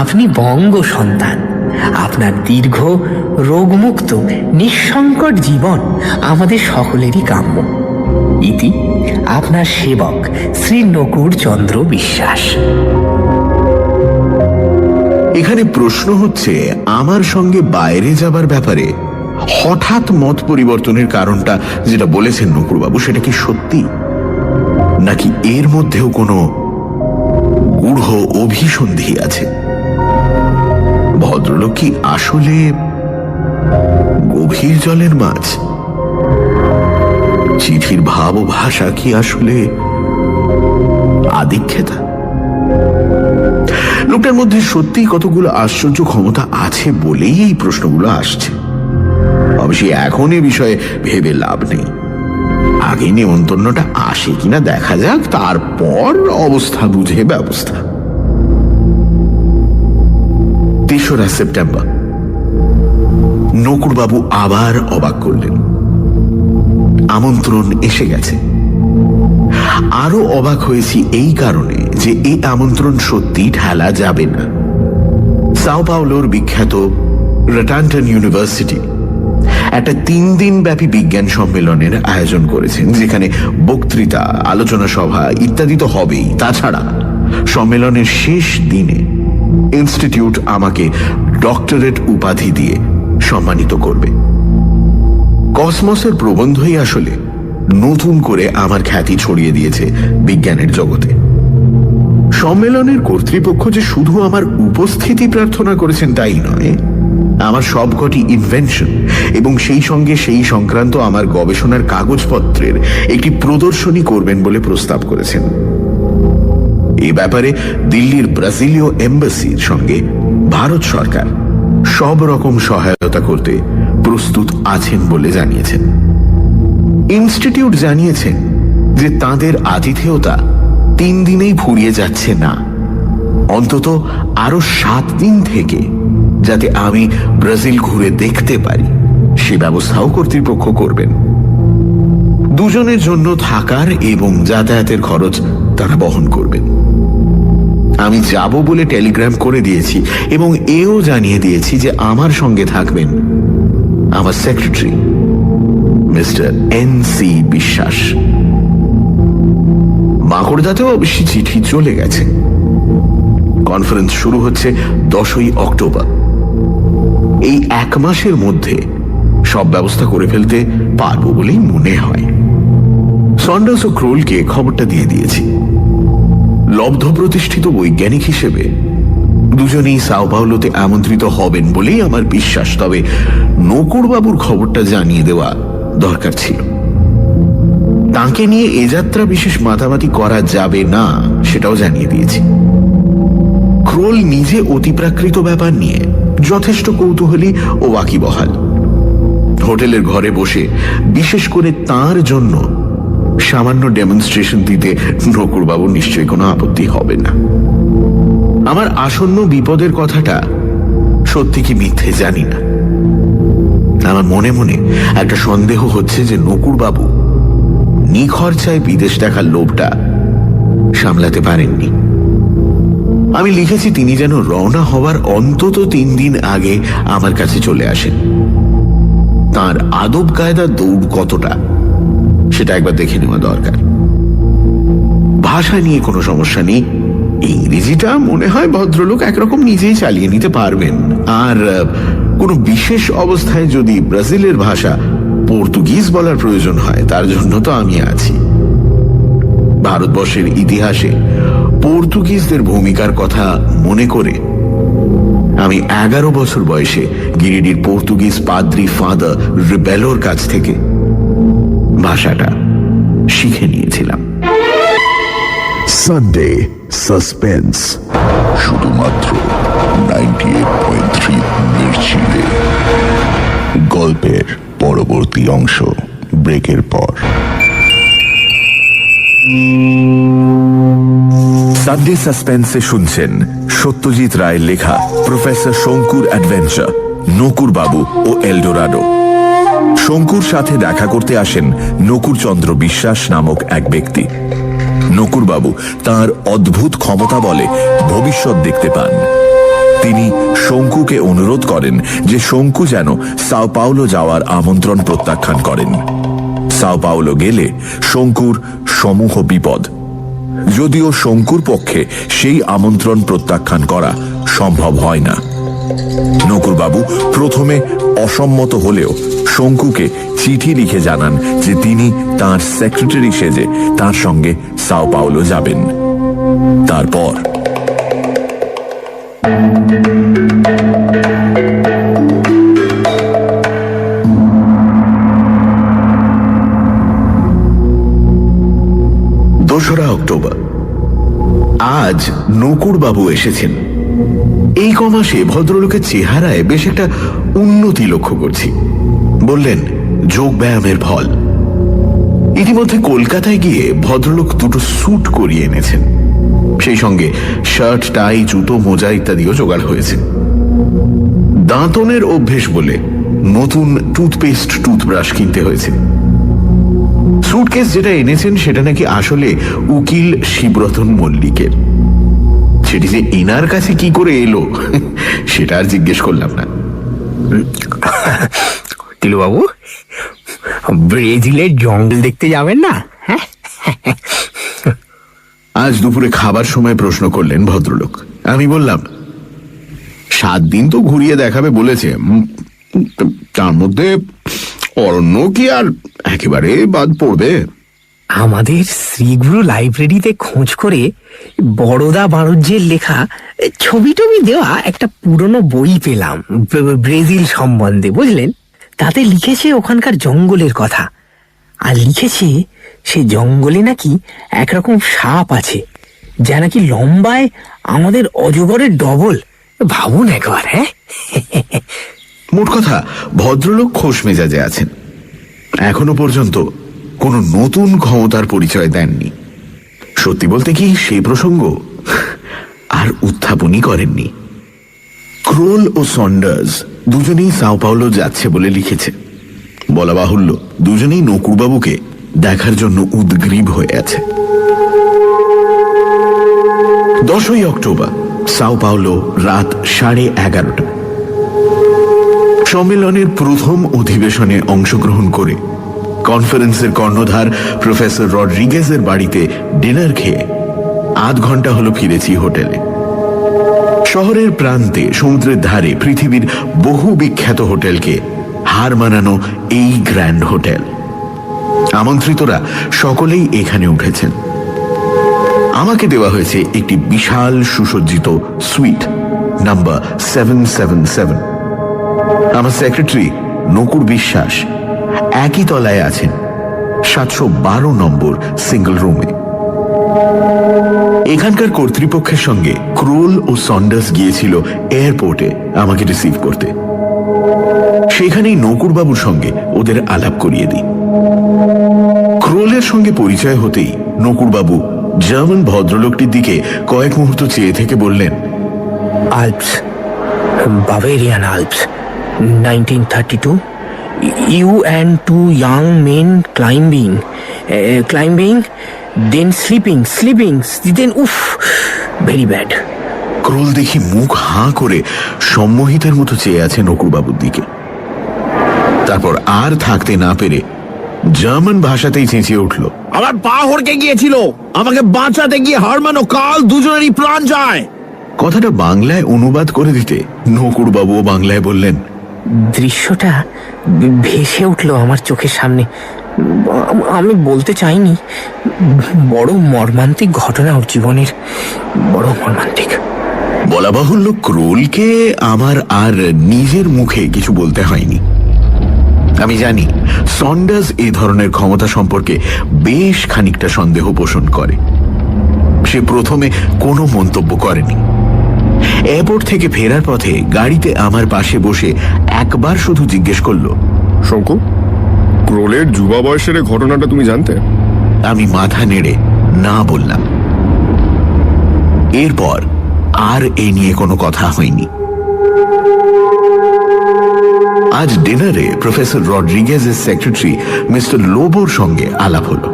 আপনি বঙ্গ সন্তান। আপনার দীর্ঘ রোগমুক্ত নিঃসংকট জীবন আমাদের সকলেরই কাম্য। ইতি আপনার সেবক শ্রী নকুড়চন্দ্র বিশ্বাস। এখানে প্রশ্ন হচ্ছে, আমার সঙ্গে বাইরে যাবার ব্যাপারে হঠাৎ মত পরিবর্তনের কারণটা যেটা বলেছেন নকুড়বাবু, সেটা কি সত্যি, নাকি এর মধ্যেও কোনো গূঢ় অভিসন্ধি আছে? ভদ্রলোক কি আসলে গভীর জলের মাছ? চিঠির ভাব ও ভাষা কি আসলে আদিক্ষেতা? লোকটার মধ্যে সত্যি কতগুলো আশ্চর্য ক্ষমতা আছে বলেই এই প্রশ্নগুলো আসছে। অবশ্যই এখন এ বিষয়ে ভেবে লাভ নেই। আগে নিমন্ত্রণটা আসে কিনা দেখা যাক, তারপর অবস্থা বুঝে ব্যবস্থা। 3রা সেপ্টেম্বর। নকুড়বাবু আবার অবাক করলেন। আমন্ত্রণ এসে গেছে। আরো অবাক হয়েছি এই কারণে যে এই আমন্ত্রণ সত্যি ঠেলা যাবে না। সাও পাওলোর বিখ্যাত রাটান্টন ইউনিভার্সিটি একটা 3 দিন ব্যাপী বিজ্ঞান সম্মেলনের আয়োজন করেছেন, যেখানে বক্তৃতা, আলোচনা সভা ইত্যাদি তো হবেই। তাছাড়া সম্মেলনের শেষ দিনে ইনস্টিটিউট আমাকে ডক্টরেট উপাধি দিয়ে সম্মানিত করবে। কসমসের প্রবন্ধই আসলে নতুন করে আমার খ্যাতি ছড়িয়ে দিয়েছে বিজ্ঞানের জগতে। সম্মেলনের কর্তৃপক্ষ যে শুধু আমার উপস্থিতি প্রার্থনা করেছেন তাই নয়, আমার সবকটি ইনভেনশন এবং সেই সঙ্গে সেই সংক্রান্ত আমার গবেষণার কাগজপত্রের একটি প্রদর্শনী করবেন বলে প্রস্তাব করেছেন। এই ব্যাপারে দিল্লির ব্রাজিলীয় এম্বাসির সঙ্গে ভারত সরকার সব রকম সহায়তা করতে প্রস্তুত আছেন বলে জানিয়েছেন। ইনস্টিটিউট জানিয়েছেন যে তাদের আতিথেয়তা 3 দিনেই ফুরিয়ে যাচ্ছে না, অন্তত আরো 7 দিন থেকে যাতে আমি ব্রাজিল ঘুরে দেখতে পারি সে ব্যবস্থাও কর্তৃপক্ষ করবেন। দুজনের জন্য থাকার এবং যাতায়াতের খরচ তারা বহন করবেন। আমি যাব বলে টেলিগ্রাম করে দিয়েছি এবং এও জানিয়ে দিয়েছি যে আমার সঙ্গে থাকবেন আমার সেক্রেটারি মিস্টার N.C. বিশ্বাস। মাকড়দাতেও অবশ্যই চিঠি চলে গেছে। কনফারেন্স শুরু হচ্ছে 10ই অক্টোবর। এই 1 মাসের মধ্যে সব ব্যবস্থা করে ফেলতে পারবো বলেই মনে হয়। সন্ডার্স ও ক্রোলকে খবরটা দিয়ে দিয়েছি। লব্ধ প্রতিষ্ঠিত বৈজ্ঞানিক হিসেবে দুজনেই সাও পাওলোতে আমন্ত্রিত হবেন বলেই আমার বিশ্বাস। তবে নকুড়বাবুর খবরটা জানিয়ে দেওয়া দরকার ছিল। তাকে নিয়ে এ যাত্রা বিশেষ মাতামাতি করা যাবে না সেটাও জানিয়ে দিয়েছি। ক্রোল নিজে অতিপ্রাকৃত ব্যাপার নিয়ে যথেষ্ট কৌতূহলী ও ওয়াকিবহাল। হোটেলের ঘরে বসে বিশেষ করে তার জন্য সামান্য ডেমনস্ট্রেশন দিতে নকুড়বাবুর নিশ্চয়ই কোনো আপত্তি হবে না। আমার আসন্ন বিপদের কথাটা সত্যি কি মিথ্যে জানি না। আমার মনে মনে একটা সন্দেহ হচ্ছে যে নকুড়বাবু নিখরচায় বিদেশ দেখার লোভটা সামলাতে পারেননি। আমি লিখেছি তিনি যেন রওনা হওয়ার অন্তত 3 দিন আগে আমার কাছে চলে আসেন। তার আদব কায়দা দৌড় কতটা সেটা একবার দেখে নেওয়া দরকার। ভাষা নিয়ে কোনো সমস্যা নেই। ইংরেজিটা মনে হয় ভদ্রলোক একরকম নিজেই চালিয়ে নিতে পারবেন। আর কোনো বিশেষ অবস্থায় যদি ব্রাজিলের ভাষা পর্তুগিজ বলার প্রয়োজন হয় তার জন্য তো আমি আছি। ভারতবর্ষের ইতিহাসে পর্তুগিজদের ভূমিকার কথা মনে করে আমি 11 বছর বয়সে গিরিডির পর্তুগিজ পাদ্রি ফাদার রিবেলোর কাছ থেকে ভাষাটা শিখে নিয়েছিলাম। সানডে সাসপেন্স শুধুমাত্র 98.3 মির্চিতে। গল্পের পরবর্তী অংশ ব্রেকের পর। সানডে সাসপেন্সে শুনছেন সত্যজিৎ রায়ের লেখা প্রফেসর শঙ্কুর অ্যাডভেঞ্চার, নকুড়বাবু ও এলডোরাডো। শঙ্কুর সাথে দেখা করতে আসেন নকুড়চন্দ্র বিশ্বাস নামক এক ব্যক্তি। নকুড়বাবু তার অদ্ভুত ক্ষমতা বলে ভবিষ্যৎ দেখতে পান। তিনি শঙ্কুকে অনুরোধ করেন যে শঙ্কু যেন সাও পাওলো যাওয়ার আমন্ত্রণ প্রত্যাখ্যান করেন। সাও পাওলো গেলে শঙ্কুর সমূহ বিপদ। যদিও শঙ্কুর পক্ষে সেই আমন্ত্রণ প্রত্যাখ্যান করা সম্ভব হয় না। নকুড়বাবু প্রথমে অসম্মত হলেও শঙ্কুকে চিঠি লিখে জানান যে তিনি তার সেক্রেটারি সেজে তার সঙ্গে সাও পাওলো যাবেন। তারপর নকুর বাবু এসেছেন। এই কমাসে ভদ্রলোকের চেহারায় বেশ একটা উন্নতি লক্ষ্য করছি। বললেন যোগ ব্যায়ামের ফল। ইতিমধ্যে কলকাতায় গিয়ে ভদ্রলোক দুটো স্যুট করিয়ে এনেছেন, সেই সঙ্গে শার্ট, টাই, জুতো, মোজা ইত্যাদিও জোগাড় হয়েছে। দাঁতনের অভ্যেস বলে নতুন টুথপেস্ট, টুথব্রাশ কিনতে হয়েছে। সুটকেস যেটা এনেছেন সেটা নাকি আসলে উকিল শিবরতন মল্লিকের। সেটি যে এনার কাছে কি করে এলো সেটা আর জিজ্ঞেস করলাম না। টিলুবাবু, ব্রাজিলের জঙ্গল দেখতে যাবেন না? হ্যাঁ, আজ দুপুরে খাবার সময় প্রশ্ন করলেন ভদ্রলোক। আমি বললাম 7 দিন তো ঘুরিয়ে দেখাবে বলেছে, তার মধ্যে অরণ্য কি আর একেবারে বাদ পড়বে? আমাদের শ্রীগুরু লাইব্রেরিতে খোঁজ করে বড়দা বাণিজ্যের লেখা ছবি টবি দেওয়া একটা পুরনো বই পেলাম ব্রাজিল সম্বন্ধে, বুঝলেন? তাতে লিখেছে ওখানকার জঙ্গলের কথা, আর লিখেছে সে জঙ্গলে নাকি একরকম সাপ আছে যা নাকি লম্বায় আমাদের অজগরের ডবল। ভাবুন একবার। হ্যাঁ, মোট কথা ভদ্রলোক খোশ মেজাজে আছেন। এখনো পর্যন্ত কোনো নতুন ক্ষমতার পরিচয় দেননি। সত্যি বলতে কি সেই প্রসঙ্গ আর উত্থাপনই করেননি। ক্রোল ও সন্ডার্স দুজনেই সাও পাওলো যাচ্ছে বলে লিখেছে। বলা বাহুল্য দুজনেই নকুরবাবুকে দেখার জন্য উদ্গ্রীব হয়ে আছে। 10ই অক্টোবর, সাও পাওলো, রাত 11:30। সম্মেলনের প্রথম অধিবেশনে অংশগ্রহণ করে কনফারেন্সের কর্ণধার প্রফেসর রড্রিগেজের বাড়িতে ডিনার খেয়ে আধ ঘন্টা হলো ফিরেছি হোটেলে। শহরের প্রান্তে সমুদ্রের ধারে পৃথিবীর বহু বিখ্যাত হোটেলকে হার মানানো এই গ্র্যান্ড হোটেল। আমন্ত্রিতরা সকলেই এখানে উঠেছেন। আমাকে দেওয়া হয়েছে একটি বিশাল সুসজ্জিত সুইট নাম্বার 777। আমার সেক্রেটারি নকুর বিশ্বাস একই তলায় আছেন 712 নম্বর সিঙ্গল রুমে। এখানকার কর্তৃপক্ষের সঙ্গে ক্রোল ও সন্ডার্স গিয়েছিল এয়ারপোর্টে আমাকে রিসিভ করতে। সেখানেই নকুরবাবুর সঙ্গে ওদের আলাপ করিয়ে দিই। ক্রোলের সঙ্গে পরিচয় হতেই নকুরবাবু জার্মান ভদ্রলোকটির দিকে কয়েক মুহূর্ত চেয়ে থেকে বললেন, Alps, Bavarian Alps, 1932. You and 2 young men climbing, then sleeping, then uff, very bad. Crawl দেখি মুখ হাঁ করে সম্মোহিতের মতো চেয়ে আছে নকুরবাবুর দিকে। তারপর আর থাকতে না পেরে জার্মান ভাষাতেই চেঁচিয়ে উঠল, আমার পা হড়কে গিয়েছিল, আমাকে বাঁচাতে গিয়ে হারমান ও কাল দুজনেরই প্রাণ যায়। কথাটা বাংলায় অনুবাদ করে দিতে নকুরবাবুও বাংলায় বললেন, দৃশ্যটা ভেসে উঠলো আমার চোখের সামনে। আমি বলতে চাইনি, বড় মর্মান্তিক ঘটনা ওর জীবনের, বড় মর্মান্তিক। বলা বাহুল্য ক্রোলকে আমার আর নিজের মুখে কিছু বলতে হয়নি। আমি জানি সন্ডার্স এই ধরনের ক্ষমতা সম্পর্কে বেশ খানিকটা সন্দেহ পোষণ করে। সে প্রথমে কোনো মন্তব্য করেনি। এয়ারপোর্ট থেকে ফেরার পথে গাড়িতে আমার পাশে বসে একবার শুধু জিজ্ঞেস করলো, শঙ্কু, ক্রোলের যুবা বয়সের এই ঘটনাটা তুমি জানতে? আমি মাথা নেড়ে না বললাম। এরপর আর এ নিয়ে কোনো কথা হয়নি। আজ ডিনারে প্রফেসর রড্রিগেজের সেক্রেটারি মিস্টার লোবোর সঙ্গে আলাপ হলো।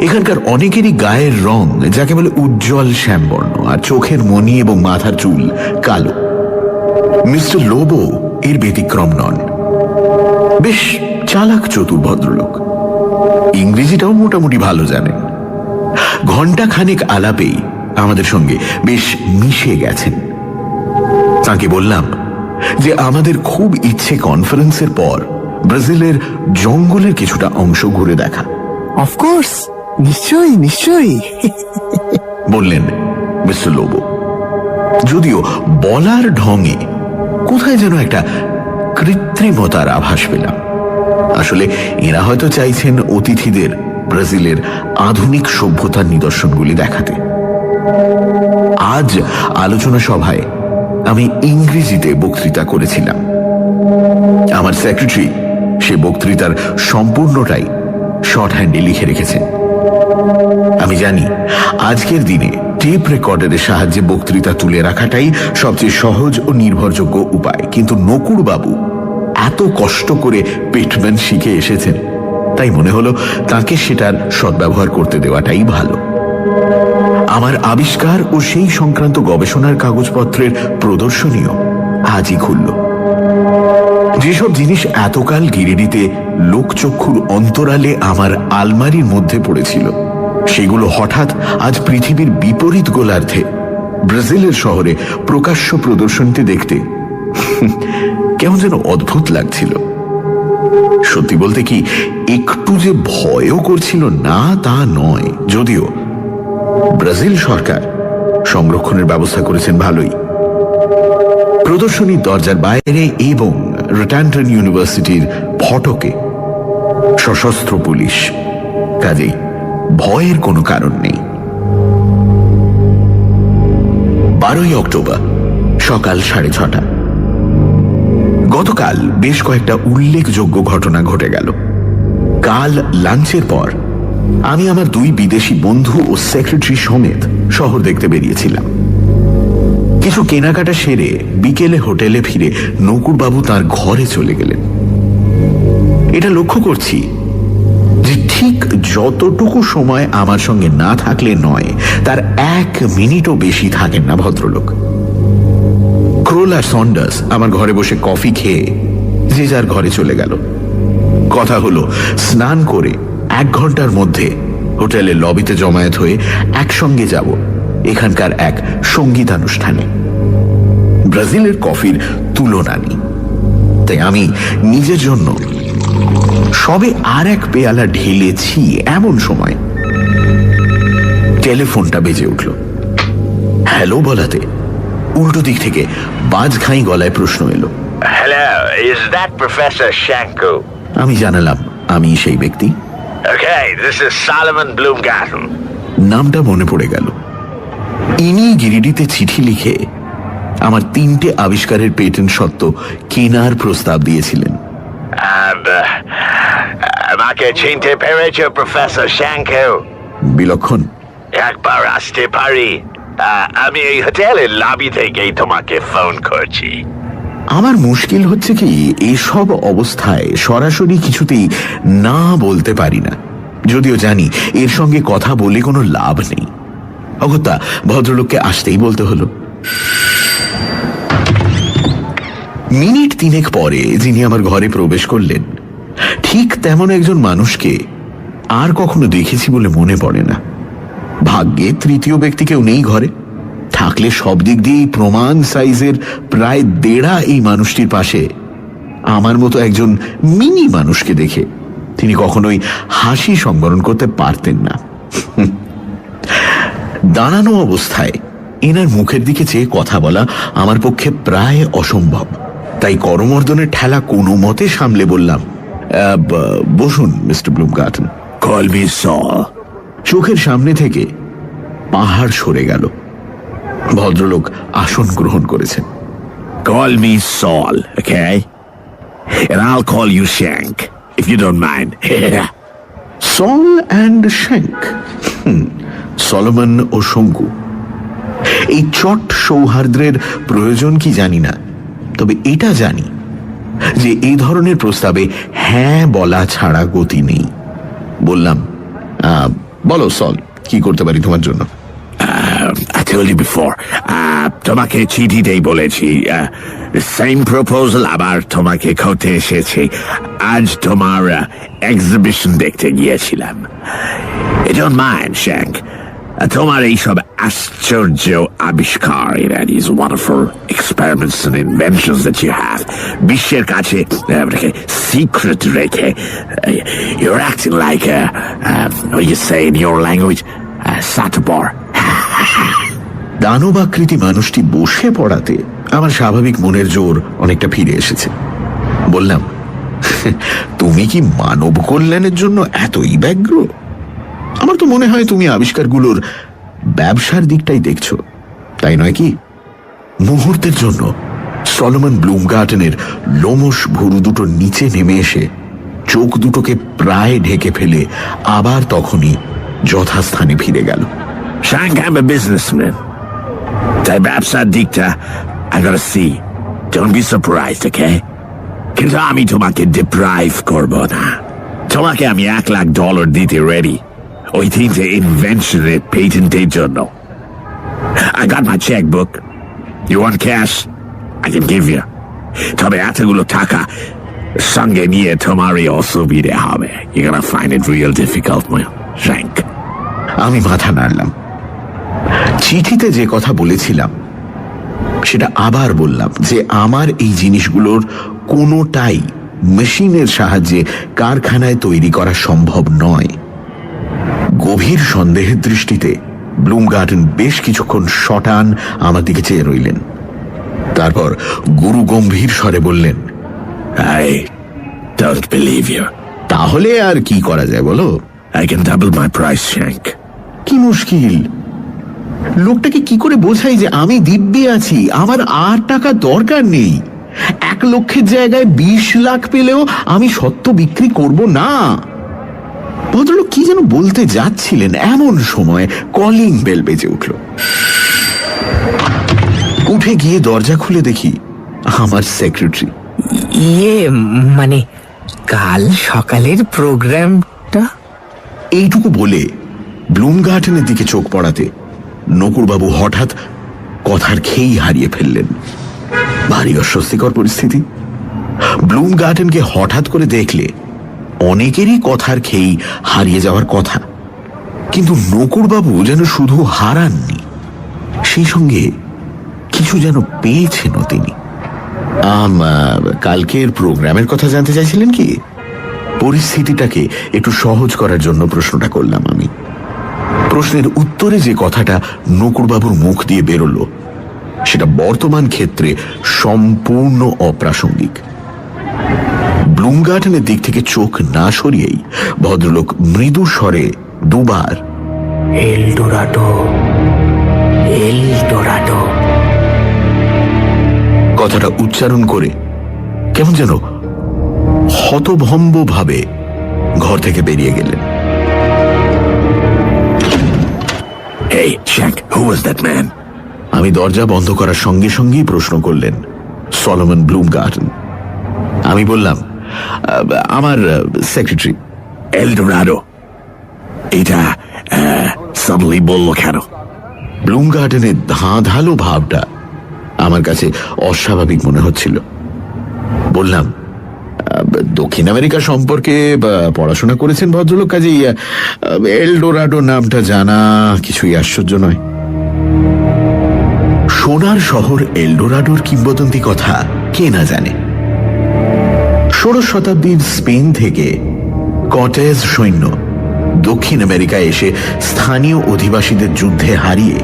এখানকার অনেকেরই গায়ের রং যাকে বলে উজ্জ্বল শ্যামবর্ণ, আর চোখের মণি এবং মাথার চুল কালো। মিস্টার লোবো এর ব্যতিক্রম নন। বেশ চালাক চতুর ভদ্রলোক, ইংরেজিটাও মোটামুটি ভালো জানেন। ঘণ্টা খানেক আলাপেই আমাদের সঙ্গে বেশ মিশে গেছেন। তাকে বললাম যে আমাদের খুব ইচ্ছে কনফারেন্সের পর ব্রাজিলের জঙ্গলের কিছুটা অংশ ঘুরে দেখা। অফকোর্স, নিশ্চয়ই নিশ্চয়ই, বললেন মিস্টার লোবো। যদিও বলার ঢঙে কোথায় যেন একটা কৃত্রিমতার আভাস পেলাম। আসলে এরা হয়তো চাইছেন অতিথিদের ব্রাজিলের আধুনিক সভ্যতার নিদর্শনগুলি দেখাতে। আজ আলোচনা সভায় আমি ইংরেজিতে বক্তৃতা করেছিলাম। আমার সেক্রেটারি সে বক্তৃতার সম্পূর্ণটাই শর্ট হ্যান্ডে লিখে রেখেছেন। আমি জানি আজকের দিনে টেপ রেকর্ডারের সাহায্যে বক্তৃতা তুলে রাখাটাই সবচেয়ে সহজ ও নির্ভরযোগ্য উপায়, কিন্তু নকুর বাবু এত কষ্ট করে পেটম্যান শিখে এসেছেন, তাই মনে হলো তাকে সেটার সদ্ব্যবহার করতে দেওয়াটাই ভালো। আমার আবিষ্কার ও সেই সংক্রান্ত গবেষণার কাগজপত্রের প্রদর্শনীও আজই খুলল। যেসব জিনিস এতকাল গিরিডিতে লোকচক্ষুর অন্তরালে আমার আলমারির মধ্যে পড়েছিল, সেগুলো হঠাৎ আজ পৃথিবীর বিপরীত গোলার্ধে ব্রাজিলের শহরে প্রকাশ্য প্রদর্শনীতে দেখতে কেমন যেন অদ্ভুত লাগছিল। সত্যি বলতে কি, একটু যে ভয়ও করছিল না তা নয়, যদিও ব্রাজিল সরকার সংরক্ষণের ব্যবস্থা করেছেন ভালোই। প্রদর্শনীর দরজার বাইরে এবং রটান্টন ইউনিভার্সিটির ফটকে সশস্ত্র পুলিশ, কাজেই ভয়ের কোনো কারণ নেই। 12ই অক্টোবর সকাল 6:30। গতকাল বেশ কয়েকটা উল্লেখযোগ্য ঘটনা ঘটে গেল। কাল লাঞ্চের পর আমি আমার 2 বিদেশি বন্ধু ও সেক্রেটারি সমেত শহর দেখতে বেরিয়েছিলাম। কিছু কেনাকাটা সেরে বিকেলে হোটেলে ফিরে নকুরবাবু তার ঘরে চলে গেলেন। এটা লক্ষ্য করছি যে ঠিক যতটুকু সময় আমার সঙ্গে না থাকলে নয়, তার 1 মিনিটও বেশি থাকেন না ভদ্রলোক। ক্রোল আর সন্ডার্স আমার ঘরে বসে কফি খেয়ে যে যার ঘরে চলে গেল। কথা হলো স্নান করে 1 ঘন্টার মধ্যে হোটেলের লবিতে জমায়েত হয়ে একসঙ্গে যাব এখানকার এক সঙ্গীতানুষ্ঠানে। ব্রাজিলের কফির তুলনা নেই, তাই আমি নিজের জন্য সবে আর 1 পেয়ালা ঢেলেছি এমন সময় টেলিফোনটা বেজে উঠল। হ্যালো বলাতে উল্টো দিক থেকে বাজখাই গলায় প্রশ্ন এলো, Hello, is that Professor Shanku? আমি জানালাম আমি সেই ব্যক্তি। Okay, this is Solomon Bloomgarten. নামটা মনে পড়ে গেল। ইনি গিরিডিতে চিঠি লিখে আমার 3টে আবিষ্কারের পেটেন্ট সত্ত্ব কেনার প্রস্তাব দিয়েছিলেন। আমাকে চিনতে পেরেছো প্রফেসর শ্যাঙ্কু? বিলক্ষণ। একবার আসতে পারি? আমি এই হোটেলের লবি থেকেই তোমাকে ফোন করছি। আমার মুশকিল হচ্ছে কি, এসব অবস্থায় সরাসরি কিছুতেই না বলতে পারি না, যদিও জানি এর সঙ্গে কথা বলে কোনো লাভ নেই। অগত্যা ভদ্রলোককে আসতেই বলতে হলো। মিনিট 3 পরে যিনি আমার ঘরে প্রবেশ করলেন, ঠিক তেমন একজন মানুষকে আর কখনো দেখেছি বলে মনে পড়ে না। ভাগ্যে 3য় ব্যক্তি কেউ নেই ঘরে, থাকলে সব দিক দিয়েই প্রমাণ সাইজের প্রায় 1.5 এই মানুষটির পাশে আমার মতো একজন মিনি মানুষকে দেখে তিনি কখনোই হাসি সংবরণ করতে পারতেন না। দাঁড়ানো অবস্থায় এনার মুখের দিকে চেয়ে কথা বলা আমার পক্ষে প্রায় অসম্ভব, তাই করমর্দনের ঠেলা কোনো মতে সামলে বললাম, বসুন মিস্টার ব্লুমগার্টন। কল মি সল। চোখের সামনে থেকে পাহাড় সরে গেল। ভদ্রলোক আসন গ্রহণ করেছেন। Call me Saul, okay? And I'll call you Shank, if you don't mind. Sol and Shank, Solomon ও শঙ্কু। এই চট সৌহার্দ্যের প্রয়োজন কি জানি না, তবে এটা জানি যে এই ধরনের প্রস্তাবে হ্যাঁ বলা ছাড়া গতি নেই। বললাম, বলো সল, কি করতে পারি তোমার জন্য? I told you before, তোমাকে চিঠিতেই বলেছি, সেম প্রপোজাল আবার তোমাকে করতে এসেছি। আজ তোমার এক্সিবিশন দেখতে গিয়েছিলাম। You don't mind, Shank, তোমার এইসব আশ্চর্য আবিষ্কার and these wonderful experiments and inventions that you have বিশ্বের কাছে secret রেখে you're acting like what do you say in your language, Satubor. দানবাকৃতি মানুষটি বসে পড়াতে আমার স্বাভাবিক মনের জোর অনেকটা ফিরে এসেছে। বললাম, তুমি কি মানব কল্যাণের জন্য এতই ব্যগ্র? আমার তো মনে হয় তুমি আবিষ্কারগুলোর ব্যবসার দিকটাই দেখছো। তাই নয় কি? মুহূর্তের জন্য সলোমন ব্লুমগার্টেনের লোমশ ভুরু দুটো নিচে নেমে এসে চোখ দুটোকে প্রায় ঢেকে ফেলে আবার তখনই যথাস্থানে ফিরে গেল। Shank, I'm a businessman. তাই ব্যবসার দিকটা I gotta see. Don't be surprised, okay? কিন্তু আমি তোমাকে ডিপ্রাইভ করব না। তোমাকে আমি $1,00,000 দিতে রেডি, ওই 3টে ইনভেনশনের পেটেন্টের জন্য। I got my checkbook. You want cash? I can give you. তবে এতগুলো টাকা সঙ্গে নিয়ে তোমারই অসুবিধে হবে। You're gonna find it real difficult, my Shank. আমি মাথা নাড়লাম। চিঠিতে যে কথা বলেছিলাম সেটা আবার বললাম, যে আমার এই জিনিসগুলোর কোনোটাই মেশিনের সাহায্যে কারখানায় তৈরি করা সম্ভব নয়। গভীর সন্দেহের দৃষ্টিতে ব্লুমগার্টেন বেশ কিছুক্ষণ শটান আমার দিকে চেয়ে রইলেন। তারপর গুরু গম্ভীর স্বরে বললেন, I don't believe you. তাহলে আর কি করা যায় বলো? I can double my price, Shank. কি মুশকিল! লোকটাকে কি করে বোঝাই যে আমি দিব্যি আছি, আমার আর টাকা দরকার নেই। 1 লক্ষের জায়গায় 20 লাখ পেলেও আমি সত্য বিক্রি করব না। ভদ্রলোক কি যেন বলতে যাচ্ছিলেন, এমন সময় কলিং বেল বেজে উঠল। উঠে গিয়ে দরজা খুলে দেখি আমার সেক্রেটারি। মানে কাল সকালের প্রোগ্রামটা? এইটুকু বলে ব্লুমগার্টেনের দিকে চোখ পড়াতে নকুরবাবু হঠাৎ কথার খেই হারিয়ে ফেললেন। ভারী অস্বস্তিকর পরিস্থিতি। ব্লুমগার্টেনকে হঠাৎ করে দেখলে অনেকেরই কথার খেই হারিয়ে যাওয়ার কথা, কিন্তু নকুরবাবু যেন শুধু হারাননি, সেই সঙ্গে কিছু যেন পেয়েছেনও তিনি। কালকের প্রোগ্রামের কথা জানতে চাইছিলেন কি? পরিস্থিতিটাকে একটু সহজ করার জন্য প্রশ্নটা করলাম আমি। প্রশ্নের উত্তরে যে কথাটা নকুরবাবুর মুখ দিয়ে বেরোলো সেটা বর্তমান ক্ষেত্রে সম্পূর্ণ অপ্রাসঙ্গিক। ব্লুমগার্টেনের দিক থেকে চোখ না সরিয়েই ভদ্রলোক মৃদু স্বরে দুবার এলডোরাডো, এলডোরাডো কথাটা উচ্চারণ করে কেমন যেন হতভম্ব ভাবে ঘর থেকে বেরিয়ে গেলেন। Hey, Shank, who was that man? আমি দরজা বন্ধ করার সঙ্গে সঙ্গেই প্রশ্ন করলেন সলোমন ব্লুমগার্টেন। আমি বললাম, আমার সেক্রেটারি। এলডোরাডো, এটা সাডেনলি বললো কেন? ব্লুমগার্টেনের ধাঁধালো ভাবটা আমার কাছে অস্বাভাবিক মনে হচ্ছিল। বললাম, দক্ষিণ আমেরিকা সম্পর্কে পড়াশোনা করেছেন ভদ্রলোক, কাজেই এলডোরাডো নামটা জানা কিছুই আশ্চর্য নয়। সোনার শহর এলডোরাডোর কিংবদন্তি কথা কে না জানে। 16 শতাব্দীর স্পেন থেকে কর্টেজ সৈন্য দক্ষিণ আমেরিকায় এসে স্থানীয় অধিবাসীদের যুদ্ধে হারিয়ে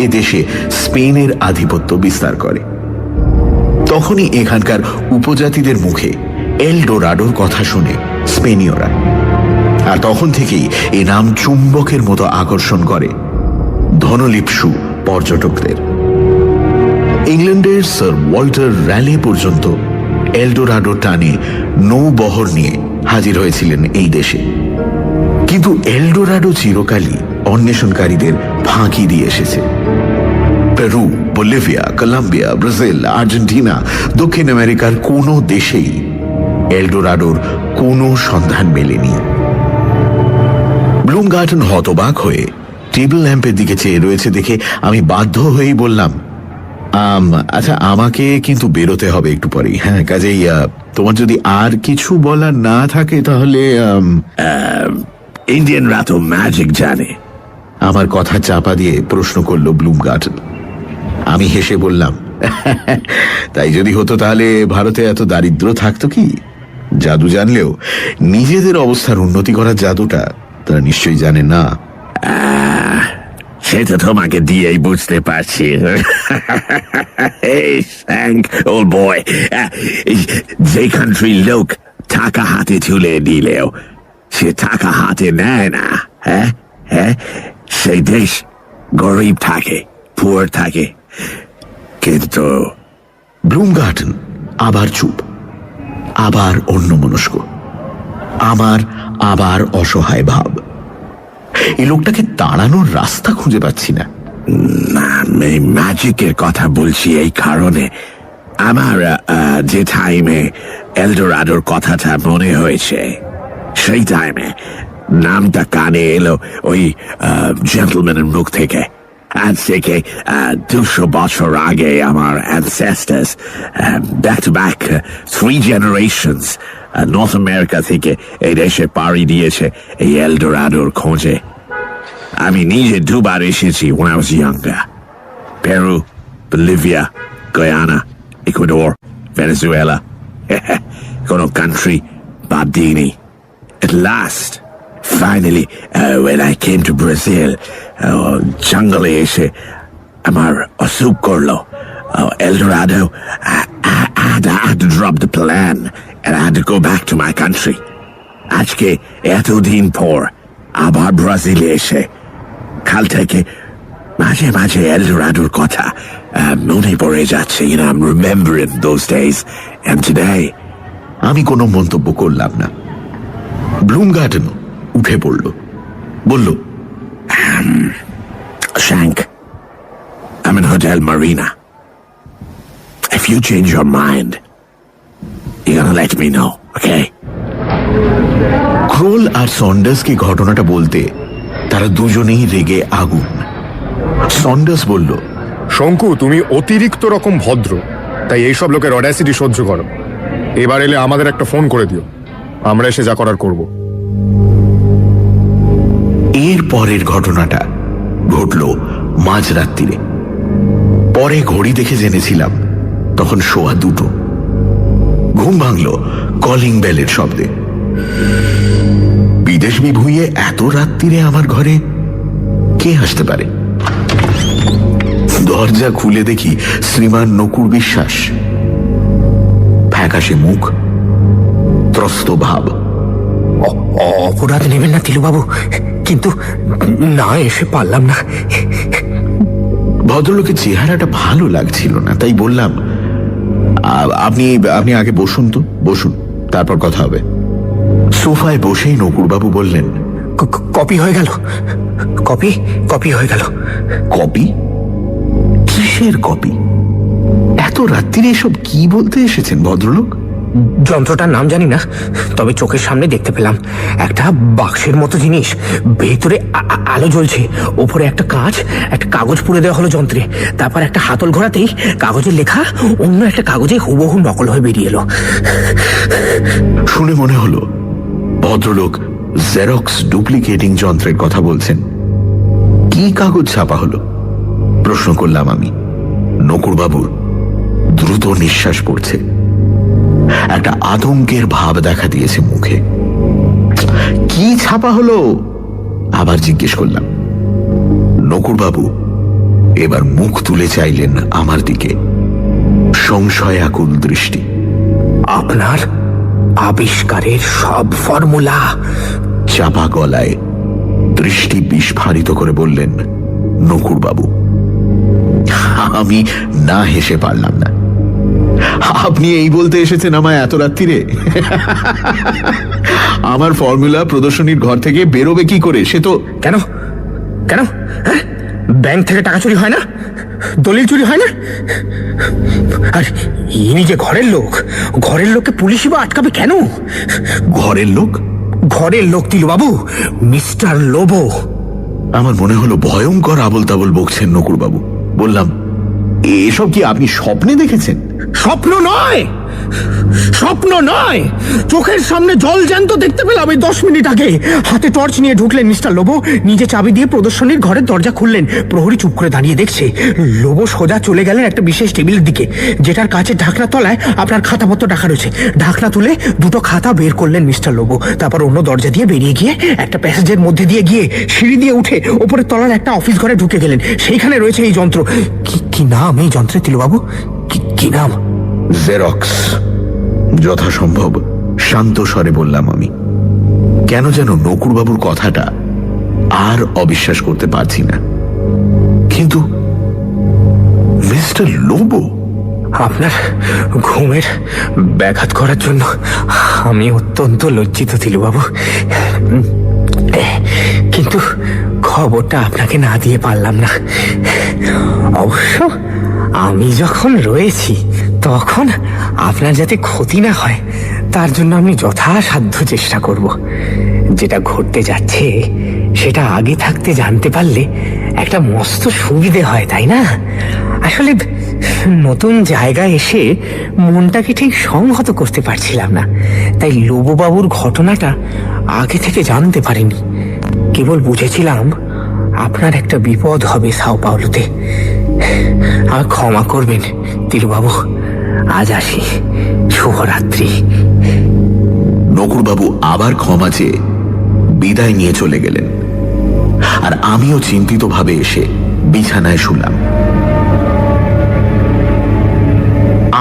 এদেশে স্পেনের আধিপত্য বিস্তার করে। তখনই এখানকার উপজাতিদের মুখে এলডোরাডোর কথা শুনে স্পেনীয়রা, আর তখন থেকেই এ নাম চুম্বকের মতো আকর্ষণ করে ধনলিপ্সু পর্যটকদের। ইংল্যান্ডের স্যার ওয়াল্টার র্যালে পর্যন্ত এলডোরাডো টানে নৌবহর নিয়ে হাজির হয়েছিলেন এই দেশে। কিন্তু এলডোরাডো চিরকালই অন্বেষণকারীদের ফাঁকি দিয়ে এসেছে। Peru, Bolivia, Colombia, Brazil, Argentina, দক্ষিণ আমেরিকার কোনো দেশেই এলডোরাডোর কোনো সন্ধান মেলেনি। ব্লুমগার্টেন হতবাক হয়ে টেবিল ল্যাম্পের দিকে চেয়ে রয়েছে দেখে আমি বাধ্য হয়েই বললাম, আচ্ছা, আমাকে কিন্তু বেরোতে হবে একটু পরেই। হ্যাঁ, কাজেই তোমার যদি আর কিছু বলার না থাকে তাহলে। ইন্ডিয়ানরা তো ম্যাজিক জানে। আমার কথা চাপা দিয়ে প্রশ্ন করলো ব্লুমগার্টেন। আমি হেসে বললাম, তাই যদি হতো তাহলে ভারতে এত দারিদ্র থাকতো কি? জাদু জানলেও নিজেদের অবস্থার উন্নতি করার জাদুটা তারা নিশ্চয়ই জানে না। সেটা তোমাকে দিয়েই বুঝতে পারছি। Hey, Shank, old boy, যে কান্ট্রির লোক টাকা হাতে তুলে দিলেও সে টাকা হাতে নেয় না, হ্যাঁ, সেই দেশ গরিব থাকে, পুয়ার থাকে, কিন্তু ব্লুম গার্ডেন আবার চুপ, আবার অন্যমনস্ক, আমার আবার অসহায় ভাব। এই লোকটাকে তাড়ানোর রাস্তা খুঁজে পাচ্ছি না। আমি ম্যাজিকের কথা বলছি এই কারণে, আমার যে টাইমে এলডোরাডোর কথাটা মনে হয়েছে, সেই টাইমে নামটা কানে এলো ওই জেন্টলম্যানের মুখ থেকে। আজ থেকে 200 বছর আগে আমার ancestors back to back 3 generations north America থেকে এই দেশে পাড়ি দিয়েছে এই এলডোরাডোর খোঁজে। আমি নিজে দুবার এসেছি when I was younger. Peru, Bolivia, Guyana, Ecuador, Venezuela. কোনো country বাদ দিইনি। At last, finally, when I came to Brazil, জঙ্গলে এসে আমার অসুখ করলো। Eldorado, I had to drop the plan and I had to go back to my country. আজকে এতদিন পর আবার ব্রাজিলে এসে কাল থেকে মাঝে মাঝে এলডোরাডোর কথা মনে পড়ে যাচ্ছে। I'm remembering those days and today. আমি কোনো মন্তব্য করলাম না। ব্লুম গার্ডেন উঠে পড়ল, বলল, Shank, I'm in Hotel Marina. If you change your mind, you're gonna let me know, okay? Krol আর সন্ডার্সকে ঘটনাটা বলতে তারা দুজনেই রেগে আগুন। সন্ডার্স বলল, শঙ্কু, তুমি অতিরিক্ত রকম ভদ্র, তাই এইসব লোকের অডাসিটি সহ্য করো। এবার এলে আমাদের একটা ফোন করে দিও, আমরা এসে যা করার করব। এর পরের ঘটনাটা ঘটল মাঝরাত্রিরে। পরে ঘড়ি দেখে জেনেছিলাম তখন 2:15। ঘুম ভাঙল কলিং বেলের শব্দে। বিদেশ বিভুঁইয়ে এত রাত্রিরে আমার ঘরে কে আসতে পারে? দরজা খুলে দেখি শ্রীমান নকুর বিশ্বাস। ফ্যাকাশে মুখ, ত্রস্ত ভাব। অপরাধ নেবেন না তিলুবাবু, কিন্তু না এসে পারলাম না। ভদ্রলোকের চেহারাটা ভালো লাগছিল না, তাই বললাম, আপনি আপনি আগে বসুন তো, বসুন, তারপর কথা হবে। সোফায় বসেই নকুরবাবু বললেন, কপি হয়ে গেল, কপি হয়ে গেল। কপি? কিসের কপি? এত রাত্রিরে এসব কি বলতে এসেছেন ভদ্রলোক? যন্ত্রটার নাম জানি না, তবে চোখের সামনে দেখতে পেলাম একটা বাক্সের মতো জিনিস, ভেতরে আলো জ্বলছে, ওপরে একটা কাগজ পুড়ে দেওয়া হলো যন্ত্রে, তারপর একটা হাতল ঘোরাতেই কাগজের লেখা অন্য একটা কাগজে হুবহু নকল হয়ে বেরিয়ে এলো। শুনে মনে হলো ভদ্রলোক জেরক্স ডুপ্লিকেটিং যন্ত্রের কথা বলছেন। কি কাগজ ছাপা হলো? প্রশ্ন করলাম আমি। নকুরবাবুর দ্রুত নিঃশ্বাস পড়ছে, একটা আতঙ্কের ভাব দেখা দিয়েছে মুখে। কি ছাপা হলো? আবার জিজ্ঞেস করলাম। নকুরবাবু এবার মুখ তুলে চাইলেন আমার দিকে, সংশয় আকুল দৃষ্টি। আপনার আবিষ্কারের সব ফর্মুলা? চাপা গলায় দৃষ্টি বিস্ফারিত করে বললেন নকুরবাবু। আমি না হেসে পারলাম না। আপনি এই বলতে এসেছেন আমায় এত রাত্রিরে? আমার ফর্মুলা প্রদর্শনীর ঘর থেকে বেরোবে কি করে? সে তো কেন কেন হ্যাঁ? ব্যাংক থেকে টাকা চুরি হয় না? দলিল চুরি হয় না? আর ইনি যে ঘরের লোককে পুলিশই বা আটকাবে কেন? ঘরের লোক? ঘরের লোক তিলুবাবু, মিস্টার লোবো। আমার মনে হলো ভয়ঙ্কর আবল তাবল বকছেন নকুরবাবু। বললাম, এসব কি আপনি স্বপ্নে দেখেছেন? স্বপ্ন নয়, চোখের সামনে জল জ্যান্ত দেখতে পেলাম এই 10 মিনিট আগে। হাতে টর্চ নিয়ে ঢুকলেন মিস্টার লোবো, নিজে চাবি দিয়ে প্রদর্শনীর ঘরের দরজা খুললেন। প্রহরী চুপ করে দাঁড়িয়ে দেখছে। লোবো সোজা চলে গেলেন একটা বিশেষ টেবিলের দিকে, যেটার কাছে ঢাকনা তলায় আপনার খাতাপত্র রাখা রয়েছে। ঢাকনা তুলে 2টো খাতা বের করলেন মিস্টার লোবো, তারপর অন্য দরজা দিয়ে বেরিয়ে গিয়ে একটা প্যাসেজের মধ্যে দিয়ে গিয়ে সিঁড়ি দিয়ে উঠে ওপরে তলার একটা অফিস ঘরে ঢুকে গেলেন। সেইখানে রয়েছে এই যন্ত্র। কি নাম এই যন্ত্রে তিলুবাবু? কি নাম? জেরক্স। যথাসম্ভব শান্ত স্বরে বললাম আমি। কেন যেন নকুরবাবুর কথাটা আর অবিশ্বাস করতে পারছি না। কিন্তু মিস্টার লোবো? আপনার ঘুমের ব্যাঘাত করার জন্য আমি অত্যন্ত লজ্জিত দিলুবাবু, কিন্তু খবরটা আপনাকে না দিয়ে পারলাম না। অবশ্য আমি যখন রয়েছি তখন আপনার যাতে ক্ষতি না হয় তার জন্য আমি যথাসাধ্য চেষ্টা করব। যেটা ঘটতে যাচ্ছে সেটা আগে থাকতে জানতে পারলে একটা মস্ত সুবিধে হয়, তাই না? আসলে নতুন জায়গায় এসে মনটাকে ঠিক সংহত করতে পারছিলাম না, তাই লোববাবুর ঘটনাটা আগে থেকে জানতে পারিনি। কেবল বুঝেছিলাম আপনার একটা বিপদ হবে সাও পাওলোতে। আর ক্ষমা করবেন তিলুবাবু, আজ আসি, শুভরাত্রি। নকুরবাবু আবার ক্ষমা চেয়ে বিদায় নিয়ে চলে গেলেন, আর আমিও চিন্তিতভাবে এসে বিছানায় শুলাম।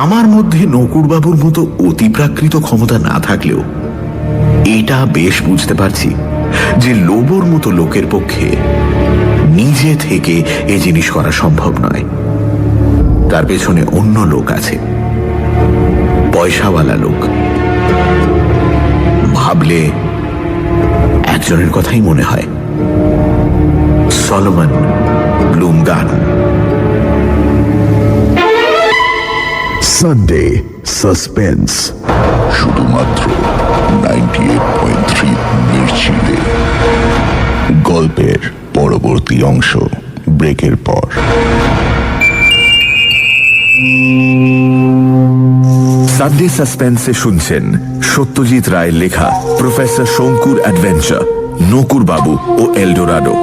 আমার মধ্যে নকুরবাবুর মতো অতিপ্রাকৃত ক্ষমতা না থাকলেও এটা বেশ বুঝতে পারছি যে লোবোর মতো লোকের পক্ষে নিজে থেকে এ জিনিস করা সম্ভব নয়। তার পেছনে অন্য লোক আছে, পয়সাওয়ালা লোক। ভাবলে একজনের কথাই মনে হয়, সলোমন ব্লুমগার্টন। সানডে সাসপেন্স শুধুমাত্র 98.3 মির্চিতে। গল্পের পরবর্তী অংশ ব্রেকের পর। সানডে সাসপেন্সে শুনছেন সত্যজিৎ রায়ের লেখা প্রফেসর শঙ্কুর অ্যাডভেঞ্চার, নকুর বাবু ও এলডোরাডো।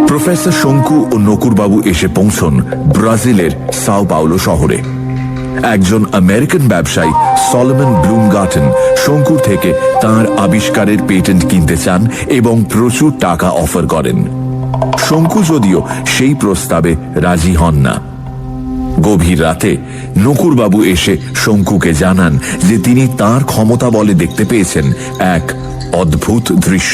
প্রফেসর শঙ্কু ও নকুর বাবু এসে পৌঁছন ব্রাজিলের সাও পাওলো শহরে। একজন আমেরিকান ব্যবসায়ী সলোমন ব্লুমগার্টন শঙ্কুর থেকে তার আবিষ্কারের পেটেন্ট কিনতে চান এবং প্রচুর টাকা অফার করেন। শঙ্কু যদিও সেই প্রস্তাবে রাজি হন না। গভীর রাতে নকুরবাবু এসে শঙ্কুকে জানান যে তিনি তার ক্ষমতা বলে দেখতে পেয়েছেন এক অদ্ভুত দৃশ্য।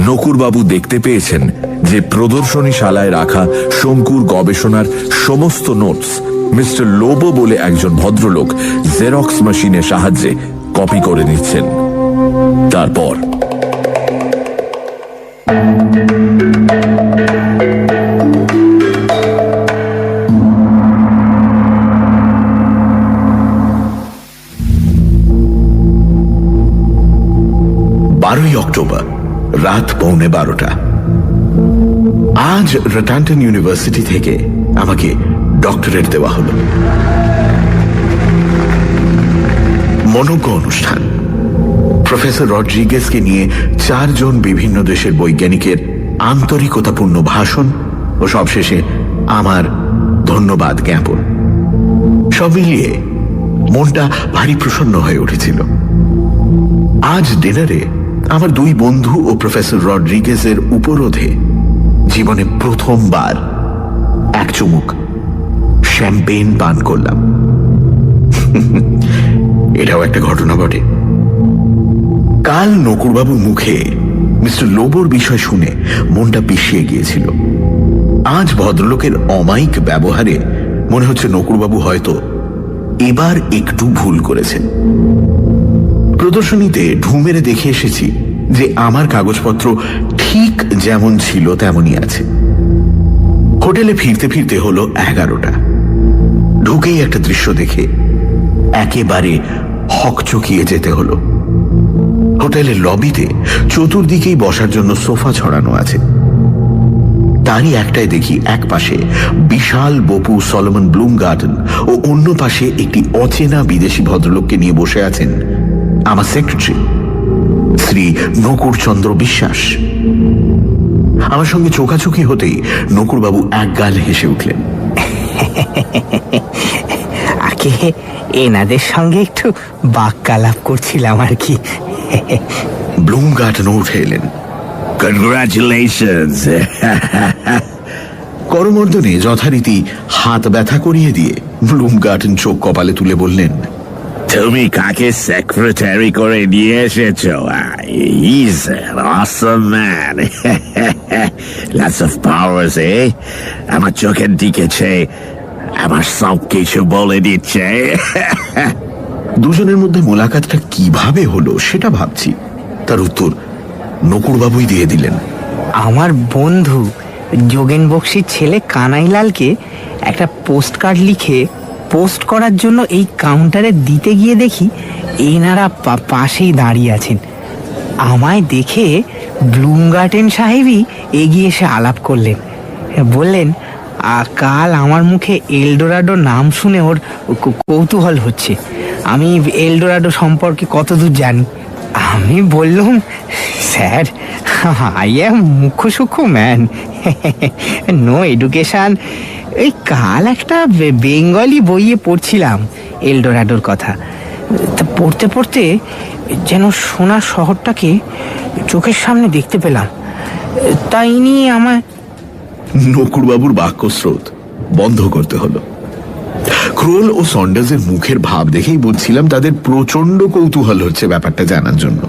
নকুরবাবু দেখতে পেয়েছেন যে প্রদর্শনীশালায় রাখা শঙ্কুর গবেষণার সমস্ত নোটস মিস্টার লোবো বলে একজন ভদ্রলোক জেরক্স মেশিনের সাহায্যে কপি করে নিচ্ছেন। তারপর অক্টোবর রাত 12:15। আজ রটান্টন ইউনিভার্সিটি থেকে আমাকে ডক্টরেট দেওয়া হলো। মনোজ্ঞ অনুষ্ঠান। প্রফেসর রড্রিগেজকে নিয়ে 4 জন বিভিন্ন দেশের বৈজ্ঞানিকের আন্তরিকতাপূর্ণ ভাষণ ও সবশেষে আমার ধন্যবাদ জ্ঞাপন। সব মিলিয়ে মনটা ভারী প্রসন্ন হয়ে উঠেছিল। আজ ডিনারে আমার 2 বন্ধু ও প্রফেসর রড্রিগেজের উপরোধে জীবনে প্রথমবার এক চুমুক শ্যাম্পেন পান করলাম। এটাও একটা ঘটনা বটে। কাল নকুরবাবুর মুখে মিস্টার লোবোর বিষয় শুনে মনটা পিছিয়ে গিয়েছিল। আজ ভদ্রলোকের অমায়িক ব্যবহারে মনে হচ্ছে নকুরবাবু হয়তো এবার একটু ভুল করেছেন। প্রদর্শনীতে ঢু মেরে দেখে এসেছি যে আমার কাগজপত্র ঠিক যেমন ছিল তেমনই আছে। হোটেলে ফিরতে ফিরতে হলো 11টা। ঢুকেই একটা দৃশ্য দেখে একেবারে হকচকিয়ে যেতে হলো। হোটেলের লবিতে চতুর্দিকেই বসার জন্য সোফা ছড়ানো আছে। তারই একটাই দেখি এক পাশে বিশাল বপু সলোমন ব্লুমগার্টন ও অন্য পাশে একটি অচেনা বিদেশি ভদ্রলোককে নিয়ে বসে আছেন আমার সেক্রেটারি শ্রী নকুরচন্দ্র বিশ্বাস। আমার সঙ্গে চোখাচোখি হতেই নকুরবাবু একগাল হেসে উঠলেন। আগে এনাদের সঙ্গে একটু বাক্যালাপ করছিলাম আর কি। ব্লুমগার্টন উঠে এলেন। কনগ্রাচুলেশনস। করমর্দনে যথারীতি হাত ব্যথা করিয়ে দিয়ে ব্লুমগার্টন চোখ কপালে তুলে বললেন, তুমি কাকে সেক্রেটারি করে নিয়ে এসেছো? He's an awesome man. Lots of powers, eh? আমার চোখের দিকে চেয়ে আমার সব কিছু বলে দিচ্ছে। দুজনের মধ্যে মোলাকাতটা কিভাবে হলো সেটা ভাবছি। তার উত্তর নকুড়বাবুই দিয়ে দিলেন। আমার বন্ধু যোগেন বক্সির ছেলে কানাইলালকে একটা পোস্ট কার্ড লিখে পোস্ট করার জন্য এই কাউন্টারে দিতে গিয়ে দেখি এনারা পাশেই দাঁড়িয়ে আছেন। আমায় দেখে ব্লুমগার্টেন সাহেবই এগিয়ে এসে আলাপ করলেন। বললেন, কাল আমার মুখে এলডোরাডো নাম শুনে ওর কৌতূহল হচ্ছে, আমি এলডোরাডো সম্পর্কে কতদূর জানি। আমি বললাম, স্যার, আই এম মুখ্য সূক্ষ্ম ম্যান, নো এডুকেশন। এই কাল একটা বেঙ্গলি বইয়ে পড়ছিলাম এলডোরাডোর কথা। তা পড়তে পড়তে যেন সোনার শহরটাকে চোখের সামনে দেখতে পেলাম। তাই নিয়ে আমায় নকুড়বাবুর বাক্যস্রোত বন্ধ করতে হলো। ক্রোল ও সন্ডার্সের মুখের ভাব দেখেই বুঝছিলাম তাদের প্রচন্ড কৌতূহল হচ্ছে ব্যাপারটা জানার জন্য।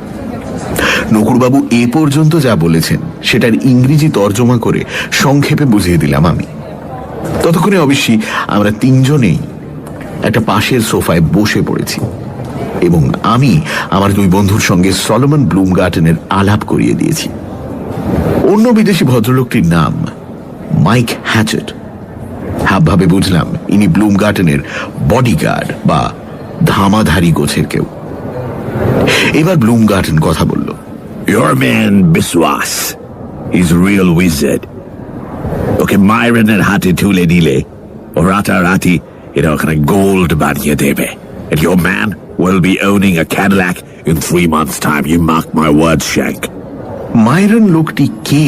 নকুড়বাবু এ পর্যন্ত যা বলেছেন সেটার ইংরেজি তর্জমা করে সংক্ষেপে বুঝিয়ে দিলাম আমি। ততক্ষণে অবশ্যই আমরা তিনজনেই একটা পাশের সোফায় বসে পড়েছি এবং আমি আমার দুই বন্ধুর সঙ্গে সলোমন ব্লুমগার্টেনের আলাপ করিয়ে দিয়েছি। অন্য বিদেশি ভদ্রলোকটির নাম মাইক হ্যাচেট। হাবভাবে বুঝলাম ইনি ব্লুমগার্টেনের বডিগার্ড বা ধামাধারী গোছের কেউ। এবার ব্লুমগার্টেন কথা বলল। Your man Biswas, he's a real wizard. ওকে মাইরনের হাতে তুলে দিলে ও রাতারাতি এটা ওখানে গোল্ড বানিয়ে দেবে। And your man will be owning a Cadillac in 3 months' time. You mark my words, Shank. মাইরন লোকটি কে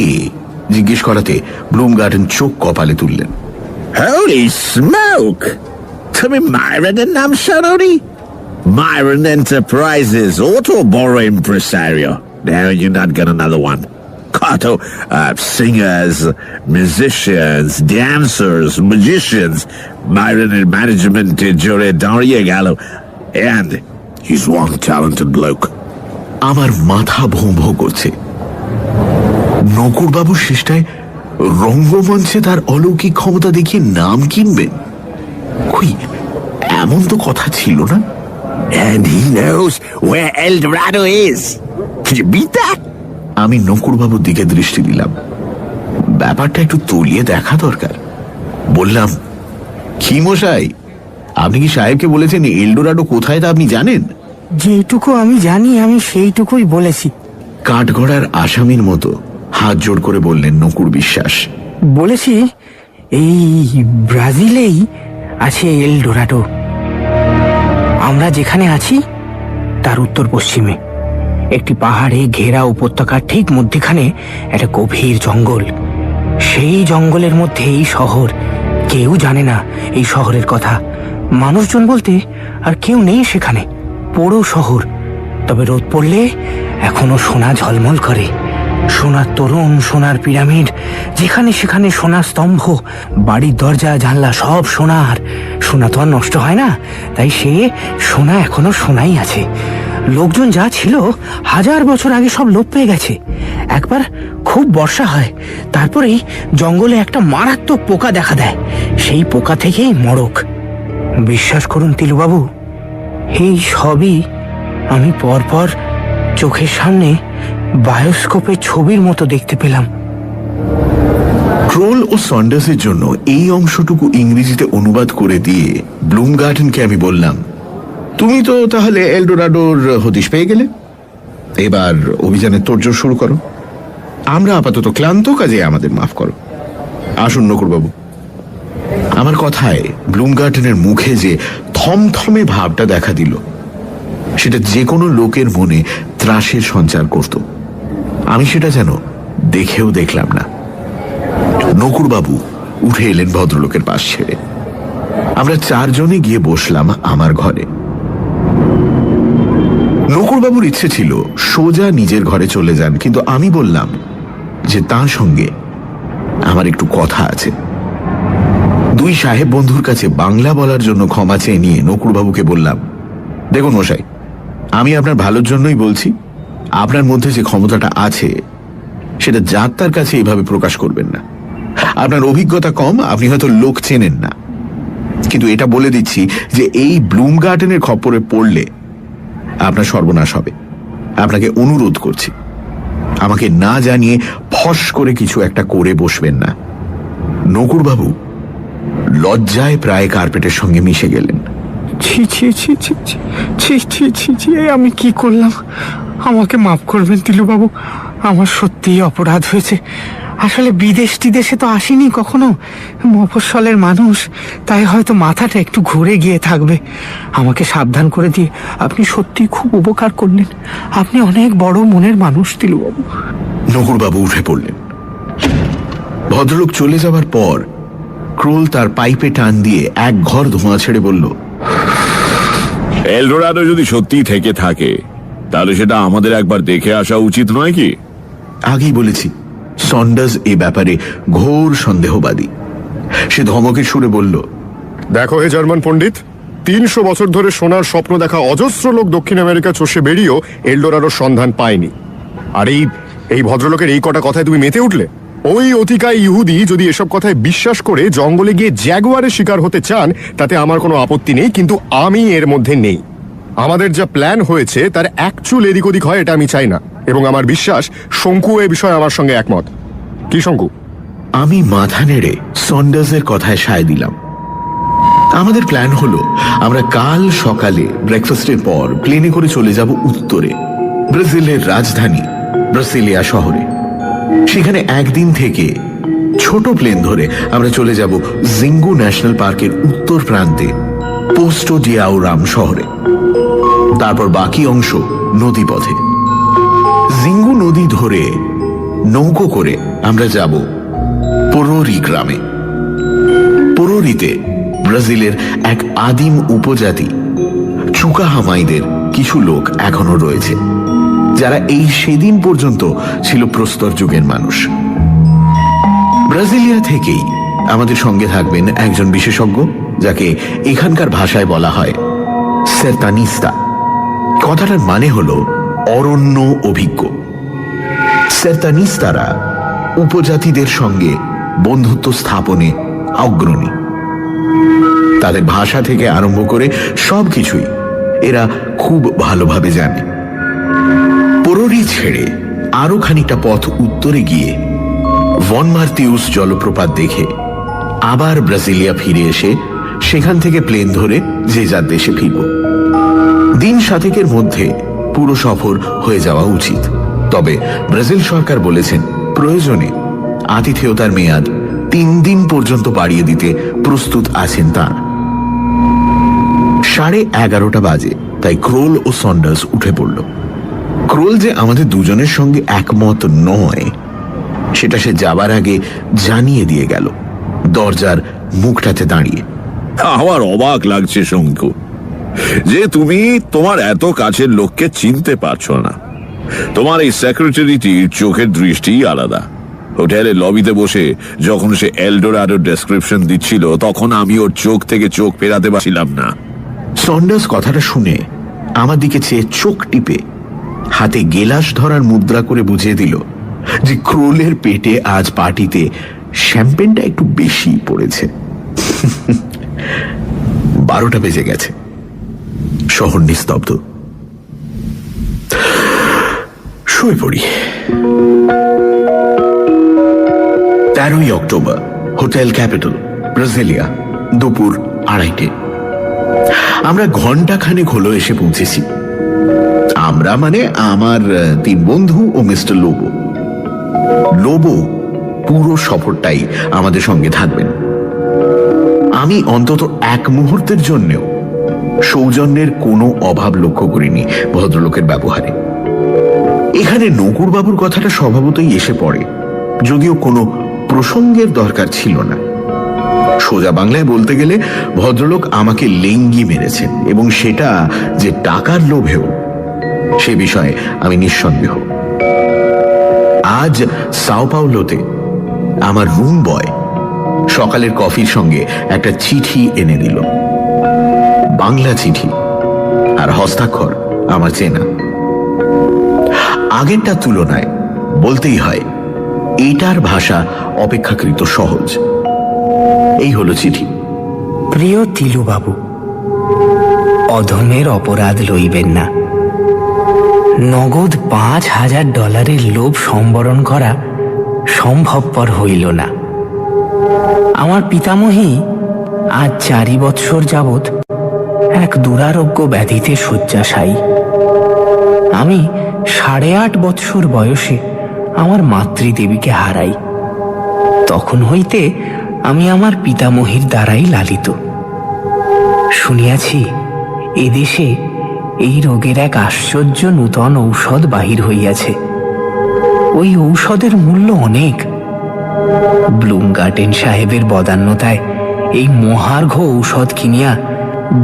জিজ্ঞেস করাতে ব্লুমগার্টেন চোখ কপালে তুললেন। Holy smoke! তুমি মাইরনের নাম শোনোনি? Myron Enterprises, auto borrow impresario. Now you're not got another one. Kato, singers, musicians, dancers, magicians. Myron and management jure daঁড়িয়ে গেল. And he's one talented bloke. আমার মাথা ভোঁ ভোঁ করছে। নকুড়বাবু শেষটায় রঙ্গমঞ্চে তার অলৌকিক ক্ষমতা দেখিয়ে নাম কিনবেন? কই, এমন তো কথা ছিল না। And he knows where El Dorado is. Can you beat that? আমি নকুড়বাবুর দিকে দৃষ্টি দিলাম। ব্যাপারটা একটু তলিয়ে দেখা দরকার। বললাম, কি মশাই, আপনি কি সাহেবকে বলেছেন এলডোরাডো কোথায় তা আপনি জানেন? যেটুকু আমি জানি আমি সেইটুকুই বলেছি। কাঠগড়ার আসামির মতো হাত জোড় করে বললেন নকুড় বিশ্বাস। বলেছি এই ব্রাজিলেই আছে এলডোরাডো। আমরা যেখানে আছি তার উত্তর পশ্চিমে একটি পাহাড়ে ঘেরা উপত্যকার ঠিক মধ্যখানে একটা গভীর জঙ্গল। সেই জঙ্গলের মধ্যে এই শহর। কেউ জানে না এই শহরের কথা। মানুষজন বলতে আর কেউ নেই সেখানে। পোড়ো শহর, তবে রোদ পড়লে এখনো সোনা ঝলমল করে। সোনার তোরণ, সোনার পিরামিড, যেখানে সেখানে সোনার স্তম্ভ, বাড়ির দরজা জানলা সব সোনার। সোনা তো আর নষ্ট হয় না, তাই সে সোনা এখনো সোনাই আছে। লোকজন যা ছিল 1000 বছর আগে সব লোপ পেয়ে গেছে। একবার খুব বর্ষা হয়, তারপরেই জঙ্গলে একটা মারাত্মক পোকা দেখা দেয়। সেই পোকা থেকেই মড়ক। বিশ্বাস করুন তিলুবাবু, এই সবই আমি পরপর চোখের সামনে বায়োস্কোপের ছবির মতো দেখতে পেলাম। ক্রোল ও সন্ডার্সের জন্য এই অংশটুকু ইংরেজিতে অনুবাদ করে দিয়ে ব্লুমগার্টেনকে আমি বললাম, তুমি তো তাহলে এলডোরাডোর হদিশ পেয়ে গেলে। এবার অভিযানের তোড়জোড় শুরু করো। আমরা আপাতত ক্লান্ত, কাজে আমাদের মাফ করো। আসুন নকুড়বাবু। আমার কথায় ব্লুমগার্টেনের মুখে যে থমথমে ভাবটা দেখা দিল, সেটা যে কোনো লোকের মনে ত্রাসের সঞ্চার করত। আমি সেটা যেন দেখেও দেখলাম না। নকুড়বাবু উঠে এলেন ভদ্রলোকের পাশ ছেড়ে। আমরা চারজনে গিয়ে বসলাম আমার ঘরে। নকুড়বাবুর ইচ্ছে ছিল সোজা নিজের ঘরে চলে যান, কিন্তু আমি বললাম যে তাঁর সঙ্গে আমার একটু কথা আছে। দুই সাহেব বন্ধুর কাছে বাংলা বলার জন্য ক্ষমা চেয়ে নিয়ে নকুড়বাবুকে বললাম, দেখুন মশাই, আমি আপনার ভালোর জন্যই বলছি। আপনার মধ্যে যে ক্ষমতাটা আছে সেটা যাত্রার কাছে এইভাবে প্রকাশ করবেন না। আপনার অভিজ্ঞতা কম, আপনি হয়তো লোক চেনেন না। কিন্তু এটা বলে দিচ্ছি যে এই ব্লুম গার্ডেনের খপ্পরে পড়লে আপনার সর্বনাশ হবে। আপনাকে অনুরোধ করছি, আমাকে না জানিয়ে ফস করে কিছু একটা করে বসবেন না। নকুরবাবু লজ্জায় প্রায় কার্পেটের সঙ্গে মিশে গেলেন। ছি ছি ছি ছি ছি ছি ছি ছি ছি, এ আমি কি করলাম? আমাকে মাফ করবেন তিলুবাবু, আমার সত্যিই অপরাধ হয়েছে। আসলে বিদেশ টিদেশে তো আসিনি কখনো, মফস্বলের মানুষ, তাই হয়তো মাথাটা একটু ঘুরে গিয়ে থাকবে। আমাকে সাবধান করে দিয়ে আপনি সত্যি খুব উপকার করলেন। আপনি অনেক বড় মনের মানুষ তিলুবাবু। নকুরবাবু উঠে পড়লেন। ভদ্রলোক চলে যাবার পর ক্রোল তার পাইপে টান দিয়ে এক ঘর ধোঁয়া ছেড়ে বলল, এলডোরাডো যদি সত্যিই থেকে থাকে তাহলে সেটা আমাদের একবার দেখে আসা উচিত নয় কি? আগেই বলেছি সন্ডার্স এ ব্যাপারে ঘোর সন্দেহবাদী। সে ধমকের সুরে বলল, দেখো হে জার্মান পণ্ডিত, 300 বছর ধরে সোনার স্বপ্ন দেখা অজস্র লোক দক্ষিণ আমেরিকা চষে বেরিয়েও এলডোরাডোর সন্ধান পায়নি। আর এই ভদ্রলোকের এই কটা কথায় তুমি মেতে উঠলে? ওই অতিকায় ইহুদি যদি এসব কথায় বিশ্বাস করে জঙ্গলে গিয়ে জ্যাগুয়ারের শিকার হতে চান তাতে আমার কোনো আপত্তি নেই, কিন্তু আমি এর মধ্যে নেই। আমাদের যা প্ল্যান হয়েছে তার অ্যাকচুয়াল এদিক ওদিক হয় এটা আমি চাই না, এবং আমার বিশ্বাস শঙ্কু এ বিষয়ে আমার সঙ্গে একমত। কি শঙ্কু? আমি মাথা নেড়ে সন্ডার্সের কথায় সায় দিলাম। আমাদের প্ল্যান হলো আমরা কাল সকালে ব্রেকফাস্টের পর প্লেনে করে চলে যাব উত্তরে, ব্রাজিলের রাজধানী ব্রাসিলিয়া শহরে। সেখানে একদিন থেকে ছোট প্লেন ধরে আমরা চলে যাব জিঙ্গু ন্যাশনাল পার্কের উত্তর প্রান্তে পোস্টো ডিয়াওরাম শহরে। তারপর বাকি অংশ নদীপথে। জিঙ্গু নদী ধরে নৌকো করে আমরা যাব পোরোরি গ্রামে। পোরোরিতে ব্রাজিলের এক আদিম উপজাতি চুকাহামাইদের কিছু লোক এখনো রয়েছে, যারা এই সেদিন পর্যন্ত ছিল প্রস্তর যুগের মানুষ। ব্রাজিলিয়া থেকেই আমাদের সঙ্গে থাকবেন একজন বিশেষজ্ঞ, যাকে এখানকার ভাষায় বলা হয় সেরতানিস্তা। কথাটার মানে হলো অরণ্য অভিজ্ঞ। সেরতানিস্তারা উপজাতিদের সঙ্গে বন্ধুত্ব স্থাপনে অগ্রণী। তাদের ভাষা থেকে আরম্ভ করে সবকিছুই এরা খুব ভালোভাবে জানে। পোরোরি ছেড়ে আরো খানিকটা পথ উত্তরে গিয়ে ভন মার্তিউস জলপ্রপাত দেখে আবার ব্রাজিলিয়া ফিরে এসে সেখান থেকে প্লেন ধরে যে যার দেশে ফিরব। দিন 7 মধ্যে পুরো সফর হয়ে যাওয়া উচিত। তবে ব্রাজিল সরকার বলেছেন প্রয়োজনে আতিথেয়তার মেয়াদ 3 দিন পর্যন্ত বাড়িয়ে দিতে প্রস্তুত আছেন তাঁরা। 11:30 বাজে, তাই ক্রোল ও সন্ডার্স উঠে পড়ল। ক্রোল যে আমাদের দুজনের সঙ্গে একমত নয় সেটা সে যাবার আগে জানিয়ে দিয়ে গেল, দরজার মুখটাতে দাঁড়িয়ে। আমার অবাক লাগছে শঙ্কু যে তুমি তোমার এত কাছের লোককে চিনতে পারছো না। তোমার এই সেক্রেটারিটির চোখের দৃষ্টি আলাদা। হোটেলের লবিতে বসে যখন সে এলডোরাডোর ডেসক্রিপশন দিচ্ছিল তখন আমি ওর চোখ থেকে চোখ ফেরাতে পারছিলাম না। সন্ডার্স কথাটা শুনে আমার দিকে চেয়ে চোখ টিপে হাতে গেলাস ধরার মুদ্রা করে বুঝিয়ে দিল যে ক্রোলের পেটে আজ পার্টিতে শ্যাম্পেনটা একটু বেশি পড়েছে। 12টা বেজে গেছে, শহর নিস্তব্ধ। শুয়ে পড়ি। 13ই অক্টোবর, হোটেল ক্যাপিটাল, ব্রাজিলিয়া, দুপুর 2:30। আমরা ঘন্টাখানেক হলো এসে পৌঁছেছি। আমরা মানে আমার 3 বন্ধু ও মিস্টার লোবো। লোবো পুরো সফরটাই আমাদের সঙ্গে থাকবেন। আমি অন্তত এক মুহূর্তের জন্যও সৌজন্যের কোনো অভাব লক্ষ্য করিনি ভদ্রলোকের ব্যবহারে। এখানে নকুরবাবুর কথাটা স্বভাবতই এসে পড়ে, যদিও কোনো প্রসঙ্গের দরকার ছিল না। সোজা বাংলায় বলতে গেলে ভদ্রলোক আমাকে লেঙ্গি মেরেছেন, এবং সেটা যে টাকার লোভেও, সে বিষয়ে আমি নিঃসন্দেহ। আজ সাও পাওলোতে আমার রুম বয় সকালের কফির সঙ্গে একটা চিঠি এনে দিল। বাংলা চিঠি, আর হস্তাক্ষর আমার চেনা। আগেরটার তুলনায় বলতেই হয় এটার ভাষা অপেক্ষাকৃত সহজ। এই হলো চিঠি। প্রিয় তিলুবাবু, অধমের অপরাধ লইবেন না। নগদ $5,000 লোভ সম্বরণ করা সম্ভবপর হইল না। আমার পিতামহী আজ 4 বৎসর যাবৎ এক দুরারোগ্য ব্যাধিতে শয্যাশায়ী। আমি 8.5 বৎসর বয়সে আমার মাতৃদেবীকে হারাই। তখন হইতে আমি আমার পিতামহীর দ্বারাই লালিত। শুনিয়াছি এদেশে এই রোগের এক আশ্চর্য নূতন ঔষধ বাহির হইয়াছে। ওই ঔষধের মূল্য অনেক। ব্লুম গার্ডেন সাহেবের বদান্যতায় এই মহার্ঘ ঔষধ কিনিয়া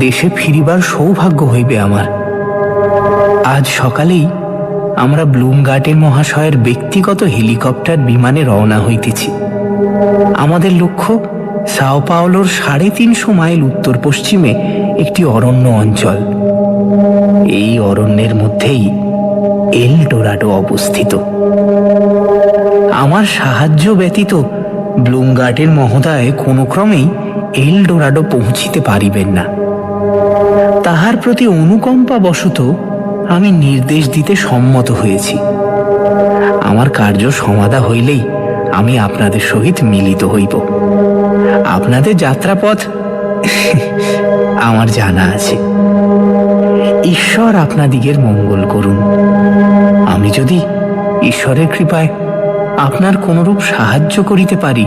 দেশে ফিরিবার সৌভাগ্য হইবে আমার। আজ সকালেই আমরা ব্লুম গার্ডেন মহাশয়ের ব্যক্তিগত হেলিকপ্টার বিমানে রওনা হইতেছি। আমাদের লক্ষ্য সাও পাওলোর 350 মাইল উত্তর পশ্চিমে একটি অরণ্য অঞ্চল। এই অরণ্যের মধ্যেই এল ডোরাডো অবস্থিত। আমার সাহায্য ব্যতীত ব্লুম গার্ডেন মহোদয় কোনো ক্রমেই এল ডোরাডো পৌঁছিতে পারিবেন না। তাহার প্রতি অনুকম্পা বশত আমি নির্দেশ দিতে সম্মত হয়েছি। আমার কার্য সমাধা হইলেই আমি আপনাদের সহিত মিলিত হইব। আপনাদের যাত্রাপথ আমার জানা আছে। ঈশ্বর আপনাদিগের মঙ্গল করুন। আমি যদি ঈশ্বরের কৃপায় আপনার কোনরূপ সাহায্য করিতে পারি,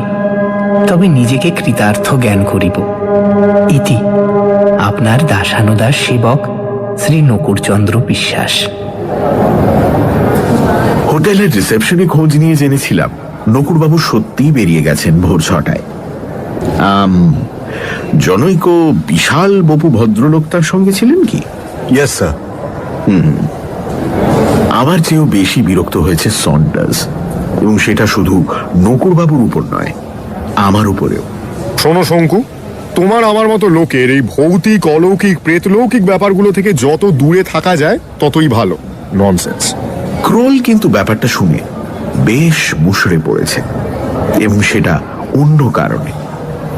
তবে নিজেকে কৃতার্থ জ্ঞান করিব। ইতি আপনার দাসানুদাস সেবক শ্রী নকুরচন্দ্র বিশ্বাস। হোটেলের রিসেপশনে খোঁজ নিয়ে জেনেছিলাম নকুরবাবু সত্যিই বেরিয়ে গেছেন ভোর 6টায়। জনৈক বিশাল বপু ভদ্রলোক তার সঙ্গে ছিলেন কি? Yes sir. আমার চেয়েও বেশি বিরক্ত হয়েছে সন্ডার্স, এবং সেটা শুধু নকুরবাবুর উপর নয়, আমার উপরেও। শোনো শঙ্কু, তোমার আমার মতো লোকের এই ভৌতিক অলৌকিক প্রেতলৌকিক ব্যাপারগুলো থেকে যত দূরে থাকা যায় ততই ভালো। ননসেন্স। ক্রোল কিন্তু ব্যাপারটা শুনে বেশ মুষড়ে পড়েছে, এবং সেটা অন্য কারণে।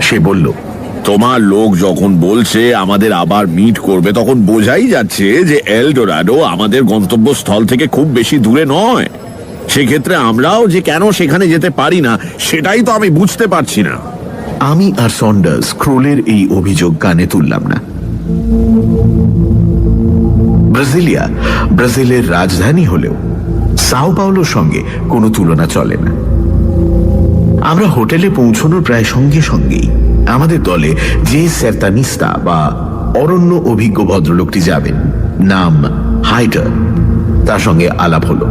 সে বলল, তোমার লোক যখন বলছে আমাদের আবার মিট করবে, তখন বোঝাই যাচ্ছে যে এল ডোরাডো আমাদের গন্তব্যস্থল থেকে খুব বেশি দূরে নয়। সেক্ষেত্রে আমরাও যে কেন সেখানে যেতে পারি না, সেটাই তো আমি বুঝতে পারছি না। আমি আর সন্ডার্স ক্রোলের এই অভিযোগ কানে তুললাম না। ব্রাজিলের রাজধানী হলেও সাও পাওলোর সঙ্গে কোনো তুলনা চলে না। আমরা হোটেলে পৌঁছানোর প্রায় সঙ্গে সঙ্গেই আমাদের দলে যে সেরতানিস্তা বা অরণ্য অভিজ্ঞ ভদ্রলোকটি যাবেন, নাম হাইটার, তার সঙ্গে আলাপ হলো।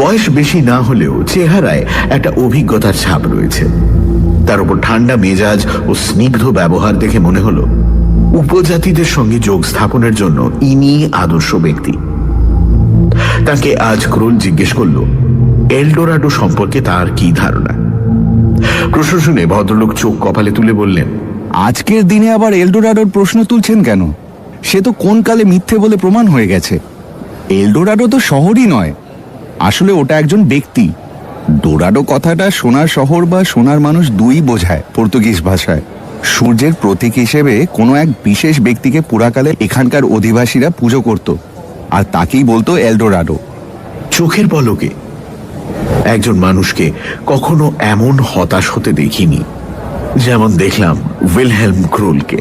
বয়স বেশি না হলেও চেহারায় একটা অভিজ্ঞতার ছাপ রয়েছে। তার উপর ঠান্ডা মেজাজ ও স্নিগ্ধ ব্যবহার দেখে মনে হলো উপজাতিদের সঙ্গে যোগ স্থাপনের জন্য ইনি আদর্শ ব্যক্তি। তাকে আজ ক্রোল জিজ্ঞেস করলো এল ডোরাডো সম্পর্কে তার কি ধারণা। প্রশ্ন শুনে ভদ্রলোক চোখ কপালে তুলে বললেন, আজকের দিনে আবার এলডোরাডোর প্রশ্ন তুলছেন কেন? সে তো কোন কালে মিথ্যে বলে প্রমাণ হয়ে গেছে। এলডোরাডো তো শহরই নয়, আসলে ওটা একজন ব্যক্তি। ডোরাডো কথাটা সোনার শহর বা সোনার মানুষ দুই বোঝায় পর্তুগিজ ভাষায়। সূর্যের প্রতীক হিসেবে কোনো এক বিশেষ ব্যক্তিকে পুরাকালে এখানকার অধিবাসীরা পুজো করত, আর তাকেই বলতো এলডোরাডো। চোখের পলকে একজন মানুষকে কখনো এমন হতাশ হতে দেখিনি যেমন দেখলাম উইলহেলম ক্রোলকে।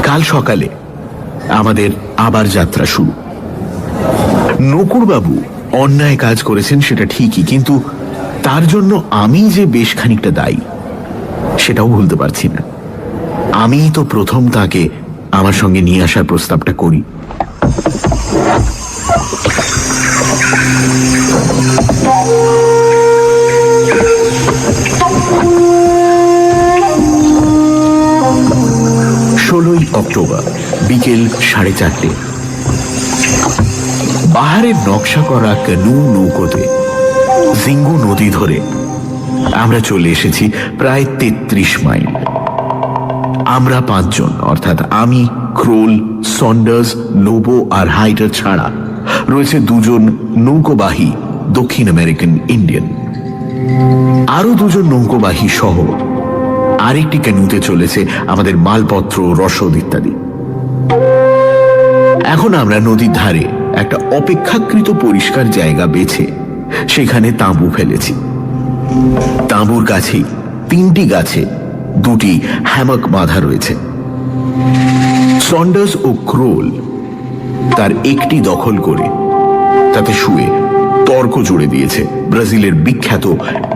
কাল সকালে আমাদের আবার যাত্রা শুরু। নকুরবাবু অন্যায় কাজ করেছেন সেটা ঠিকই, কিন্তু তার জন্য আমি যে বেশ খানিকটা দায়ী সেটাও ভুলতে পারছি না। আমিই তো প্রথম তাকে আমার সঙ্গে নিয়ে আসার প্রস্তাবটা করি। অক্টোবর বিকেল 4:30। পাহাড়ের নকশা করা ক্যানু নৌকোতে জিঙ্গু নদী ধরে আমরা চলে এসেছি প্রায় 33 মাইল। আমরা 5 জন, অর্থাৎ আমি, ক্রোল, সন্ডার্স, লোবো আর হাইটার ছাড়া রয়েছে 2 জন নৌকোবাহী দক্ষিণ আমেরিকান ইন্ডিয়ান। আরো 2 জন নৌকোবাহী সহ আরেকটি ক্যানুতে চলেছে আমাদের মালপত্র, রসদ ইত্যাদি। এখন আমরা নদীর ধারে একটা অপেক্ষাকৃত পরিষ্কার জায়গা বেছে সেখানে তাঁবু ফেলেছি। তাঁবুর কাছেই 3টি গাছে 2টি হ্যামক বাঁধা রয়েছে। সন্ডার্স ও ক্রোল তার একটি দখল করে তাতে শুয়ে তর্ক জুড়ে দিয়েছে ব্রাজিলের বিখ্যাত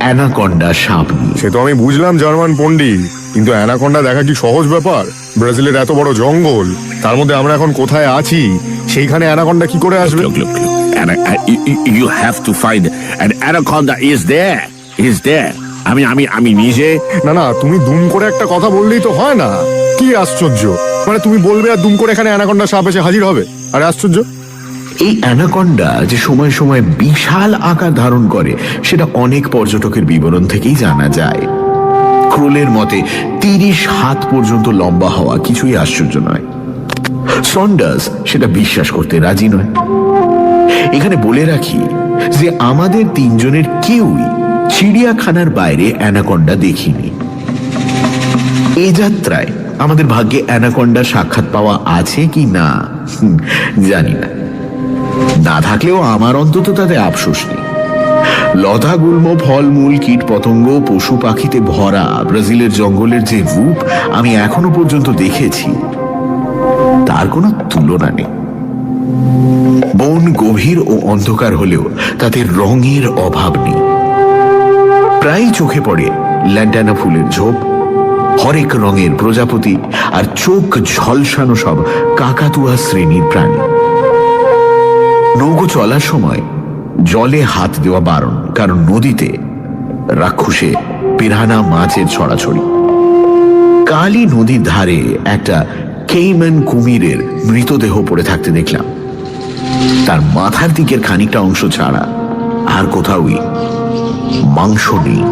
অ্যানাকন্ডা সাপ নিয়ে। সে তো আমি বুঝলাম জার্মান পণ্ডিত, কিন্তু অ্যানাকন্ডা দেখা কি সহজ ব্যাপার? ব্রাজিলের এত বড় জঙ্গল, তার মধ্যে আমরা এখন কোথায় আছি, সেইখানে অ্যানাকন্ডা কি করে আসবে? Look. You have to find an anaconda is there. আমি নিজে না, তুমি দুম করে একটা কথা বললেই তো হয় না। কি আশ্চর্য, মানে তুমি বলবে আর দুম করে এখানে অ্যানাকন্ডা সাপ এসে হাজির হবে? আরে আশ্চর্য! এই অ্যানাকন্ডা যে সময় সময় বিশাল আকার ধারণ করে সেটা অনেক পর্যটকের বিবরণ থেকেই জানা যায়। ক্রোলের মতে 30 হাত পর্যন্ত লম্বা হওয়া কিছুই আশ্চর্য নয়। সন্ডার্স সেটা বিশ্বাস করতে রাজি নয়। এখানে বলে রাখি যে আমাদের 3 জনের কেউই চিড়িয়াখানার বাইরে অ্যানাকন্ডা দেখিনি। এই যাত্রায় আমাদের ভাগ্যে অ্যানাকন্ডা সাক্ষাৎ পাওয়া আছে কি না জানি না। না থাকলেও আমার অন্তত তাতে আফসোস নেই। লতা গুল্ম, ফলমূল, কীট পতঙ্গ, পশু পাখিতে ভরা ব্রাজিলের জঙ্গলের যে রূপ আমি এখনো পর্যন্ত দেখেছি তার কোনো তুলনা নেই। বন গভীর ও অন্ধকার হলেও তাতে রঙের অভাব নেই। প্রায় চোখে পড়ে ল্যান্টানা ফুলের ঝোপ, হরেক রঙের প্রজাপতি আর চোখ ঝলসানো সব কাকাতুয়া শ্রেণীর প্রাণী। নৌকো চলার সময় জলে হাত দেওয়া বারণ, কারণ নদীতে রাক্ষসে পিরানা মাছের ছড়াছড়ি। কালই নদীর ধারে একটা কেইম্যান কুমিরের মৃতদেহ পড়ে থাকতে দেখলাম। তার মাথার দিকের খানিকটা অংশ ছাড়া আর কোথাওই মাংস নেই,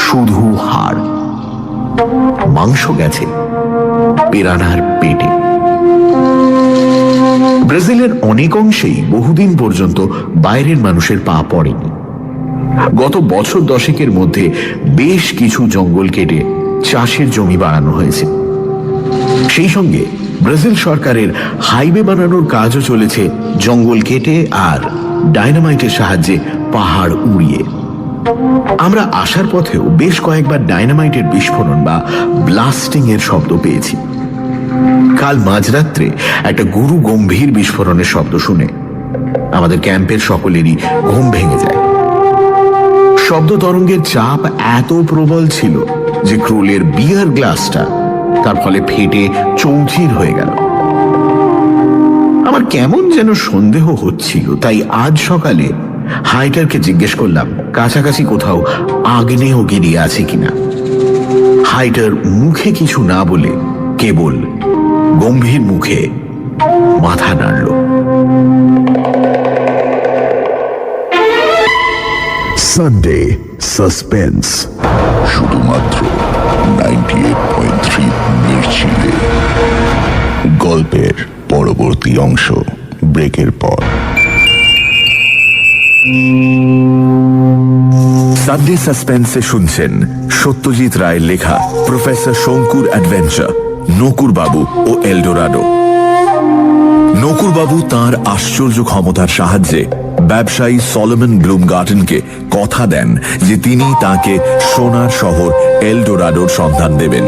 শুধু হাড়। মাংস গেছে পিরানার পেটে। ব্রাজিলের অনেক অংশেই বহুদিন পর্যন্ত বাইরের মানুষের পা পড়েনি। গত বছর 10 মধ্যে বেশ কিছু জঙ্গল কেটে চাষের জমি বাড়ানো হয়েছে। সেই সঙ্গে ব্রাজিল সরকারের হাইওয়ে বানানোর কাজও চলেছে জঙ্গল কেটে আর ডায়নামাইটের সাহায্যে পাহাড় উড়িয়ে। আমরা আসার পথেও বেশ কয়েকবার ডায়নামাইটের বিস্ফোরণ বা ব্লাস্টিং এর শব্দ পেয়েছি। কাল মাঝরাত্রে একটা গুরু গম্ভীর বিস্ফোরণের শব্দ শুনে আমাদের ক্যাম্পের সকলেরই ঘুম ভেঙে যায়। শব্দ তরঙ্গের চাপ এত প্রবল ছিল যে ক্রোলের বিয়ার গ্লাসটা তার ফলে ফেটে চৌচির হয়ে গেল। আমার কেমন যেন সন্দেহ হচ্ছিল, তাই আজ সকালে হাইটারকে জিজ্ঞেস করলাম কাছাকাছি কোথাও আগ্নেয়গিরি আছে কিনা। হাইটার মুখে কিছু না বলে কেবল গম্ভীর মুখে মাথা নাড়ল। সানডে সাসপেন্স শুধুমাত্র 98.3 মির্চিতে। গল্পের পরবর্তী অংশ ব্রেকের পর। সানডে সাসপেন্সে শুনছেন সত্যজিৎ রায়ের লেখা প্রফেসর শঙ্কুর অ্যাডভেঞ্চার, নকুর বাবু ও এলডোরাডো। নকুর বাবু তাঁর আশ্চর্য ক্ষমতার সাহায্যে ব্যবসায়ী সলোমন ব্লুমগার্টনকে কথা দেন যে তিনি তাকে সোনার শহর এলডোরাডোর সন্ধান দেবেন।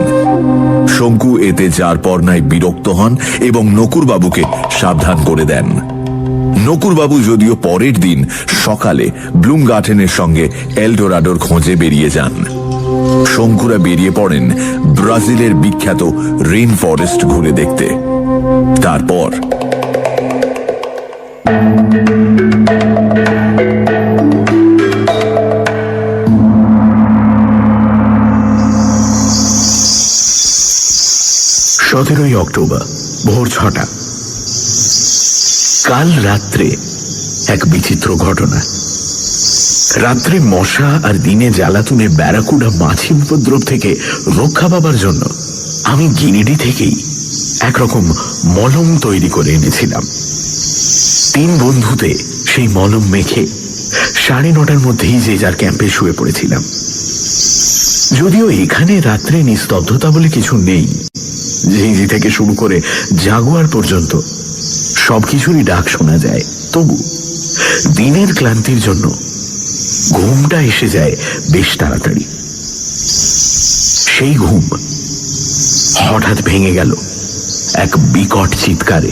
শঙ্কু এতে যার পর নাই বিরক্ত হন এবং নকুর বাবুকে সাবধান করে দেন। নকুর বাবু যদিও পরের দিন সকালে ব্লুমগার্টনের সঙ্গে এলডোরাডোর খোঁজে বেরিয়ে যান। শঙ্কুরা বেরিয়ে পড়েন ব্রাজিলের বিখ্যাত রেইন ফরেস্ট ঘুরে দেখতে। তারপর সতেরোই অক্টোবর ভোর 6টা। কাল রাত্রে এক বিচিত্র ঘটনা। রাত্রে মশা আর দিনে জ্বালাতুনে ব্যারাকুডা মাছি উপদ্রব থেকে রক্ষা পাবার জন্য আমি গিনিডি থেকেই একরকম মলম তৈরি করে এনেছিলাম। 3 বন্ধুতে সেই মলম মেখে 9:30 মধ্যেই যে যার ক্যাম্পে শুয়ে পড়েছিলাম। যদিও এখানে রাত্রে নিস্তব্ধতা বলে কিছু নেই, ঝিঁঝি থেকে শুরু করে জাগুয়ার পর্যন্ত সবকিছুরই ডাক শোনা যায়, তবু দিনের ক্লান্তির জন্য ঘুমটা এসে যায় বেশ তাড়াতাড়ি। সেই ঘুম হঠাৎ ভেঙে গেল এক বিকট চিৎকারে।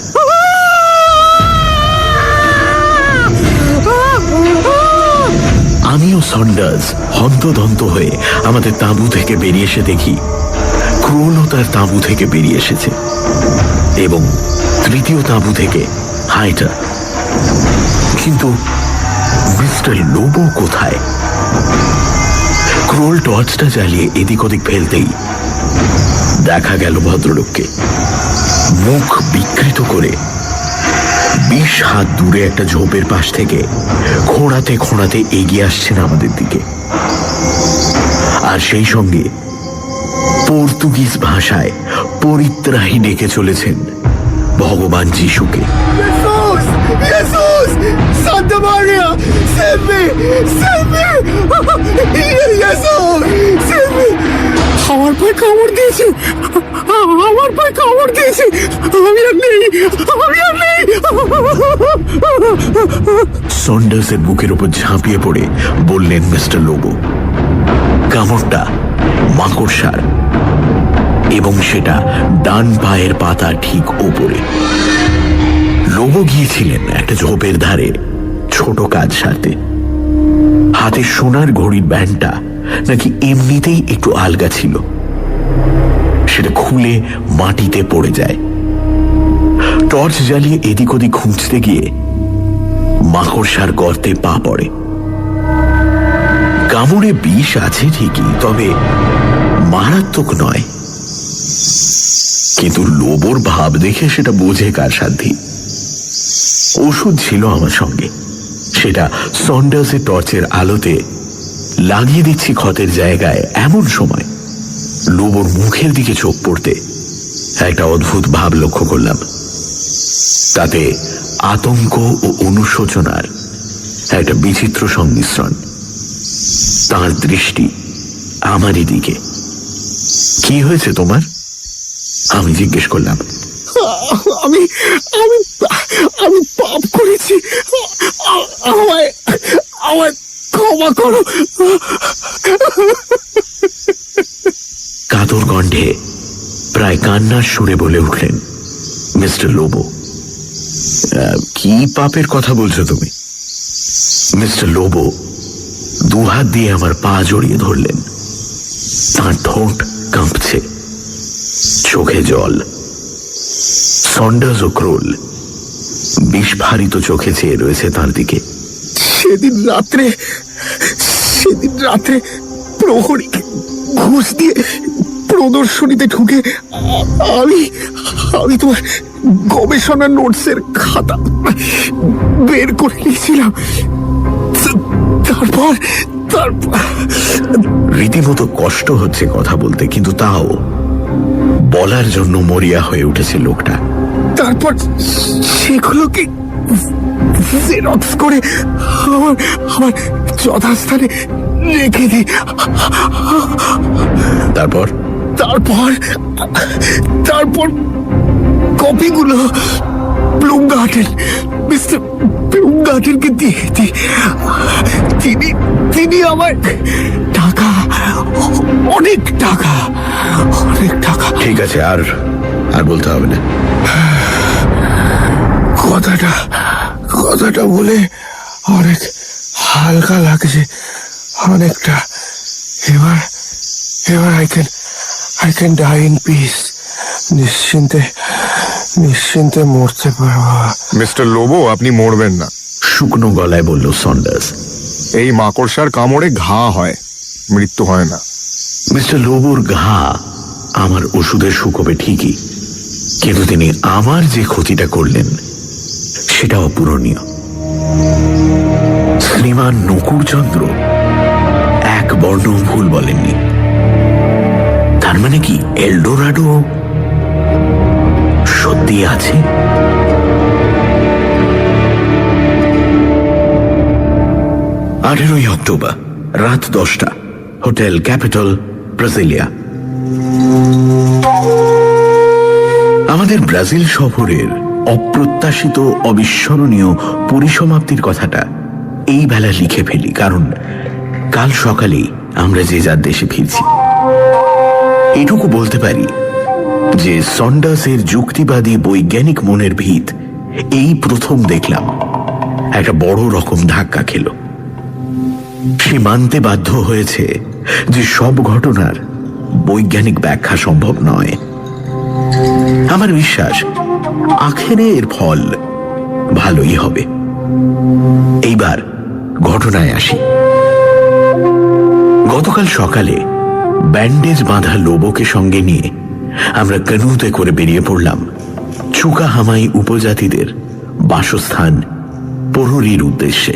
আমিও সন্ডার্স হন্তদন্ত হয়ে আমাদের তাঁবু থেকে বেরিয়ে এসে দেখি ক্রোলও তার তাঁবু থেকে বেরিয়ে এসেছে, এবং তৃতীয় তাঁবু থেকে হাইটার। কিন্তু মিস্টার লোবো কোথায়? ক্রোল টর্চটা জ্বালিয়ে এদিক ওদিক ফেলতেই দেখা গেল ভদ্রলোককে মুখ বিকৃত করে 20 হাত দূরে একটা ঝোপের পাশ থেকে খোঁড়াতে খোঁড়াতে এগিয়ে আসছেন আমাদের দিকে, আর সেই সঙ্গে পর্তুগিজ ভাষায় পরিত্রাহী ডেকে চলেছেন ভগবান যিশুকে। Santa Maria, save me! Save me! Save me! আমার পায়ে কামড় দিয়েছে, আমার পায়ে কামড় দিয়েছে, আমি আর নেই, আমি আর নেই। সন্ডার্সের বুকের উপর ঝাঁপিয়ে পড়ে বললেন মিস্টার লোবো, কামড়টা মাকড়সার, এবং সেটা ডান পায়ের পাতা ঠিক ওপরে। লোবো গিয়েছিলেন একটা ঝোপের ধারে ছোট কাজ সারতে। হাতে সোনার ঘড়ির ব্যান্ডটা নাকি এমনিতেই একটু আলগা ছিল, সেটা খুলে মাটিতে পড়ে যায়। টর্চ জ্বালিয়ে এদিক ওদিক খুঁজতে গিয়ে মাকড়সার গর্তে পা পড়ে। কামড়ে বিষ আছে ঠিকই, তবে মারাত্মক নয়। কিন্তু লোবোর ভাব দেখে সেটা বোঝে কার সাধ্যি। ওষুধ ছিল আমার সঙ্গে, সেটা সন্ডার্সের টর্চের আলোতে লাগিয়ে দিচ্ছি ক্ষতের জায়গায়। এমন সময় লোবোর মুখের দিকে চোখ পড়তে একটা অদ্ভুত ভাব লক্ষ্য করলাম। তাতে আতঙ্ক ও অনুশোচনার একটা বিচিত্র সংমিশ্রণ। তার দৃষ্টি আমারই দিকে। কি হয়েছে তোমার? আমি জিজ্ঞেস করলাম। আমি আমি আমি পাপ করেছি, আমায় আমায় ক্ষমা করো। কাতর কণ্ঠে প্রায় কান্নার সুরে বলে উঠলেন মিস্টার লোবো। কি পাপের কথা বলছো তুমি? মিস্টার লোবো দুহাত দিয়ে আমার পা জড়িয়ে ধরলেন। তার ঠোঁট কাঁপছে, চোখে জল। সন্ডার্স ও ক্রোল বিস্ফারিত চোখে চেয়ে রয়েছে তার দিকে। সেদিন রাত্রে প্রহরীকে ঘুষ দিয়ে প্রদর্শনীতে ঢুকে আমি তোমার গবেষণা নোটসের খাতা বের করে নিয়েছিলাম। তারপর রীতিমতো কষ্ট হচ্ছে কথা বলতে, কিন্তু তাও বলার জন্য মরিয়া হয়ে উঠেছে লোকটা। তারপর সেগুলোকে জেরক্স করে আমার যথাস্থানে রেখে দিই। তারপর তারপর কপিগুলো মিস্টার ব্লুমগার্টেনকে দিয়ে দিই। তিনি আমার টাকা, অনেক টাকা। ঠিক আছে, আর বলতে হবে না। কথাটা বলে অনেক হালকা লাগছে, অনেকটা। এবার I can die in peace. নিশ্চিন্তে মরতে পারবো। মিস্টার লোবো, আপনি মরবেন না। শুকনো গলায় বলল সন্ডার্স। এই মাকড়সার কামড়ে ঘা হয়, মৃত্যু হয় না। মিস্টার লোবোর ঘা আমার ওষুধের শুকোবে ঠিকই, কিন্তু তিনি আমার যে ক্ষতিটা করলেন সেটা অপূরণীয়। শ্রীমান নকুরচন্দ্র এক বর্ণ ভুল বলেননি। তার মানে কি এলডোরাডো সত্যি আছে? 18 অক্টোবর রাত 10টা, হোটেল ক্যাপিটাল, ব্রাজিলিয়া। আমাদের ব্রাজিল সফরের অপ্রত্যাশিত অবিস্মরণীয় পরিসমাপ্তির কথাটা এই বেলা লিখে ফেলি, কারণ কাল সকালেই আমরা যে যার দেশে ফিরছি। এটুকু বলতে পারি যে সন্ডার্সের যুক্তিবাদী বৈজ্ঞানিক মনের ভিত এই প্রথম দেখলাম একটা বড় রকম ধাক্কা খেল। সে মানতে বাধ্য হয়েছে যে সব ঘটনার বৈজ্ঞানিক ব্যাখ্যা সম্ভব নয়। আমার বিশ্বাস আখেরে এর ফল ভালোই হবে। এইবার ঘটনায় আসি। গতকাল সকালে ব্যান্ডেজ বাঁধা লোবোকে সঙ্গে নিয়ে আমরা ক্যানুতে করে বেরিয়ে পড়লাম চুকাহামাই উপজাতিদের বাসস্থান পোরোরির উদ্দেশ্যে।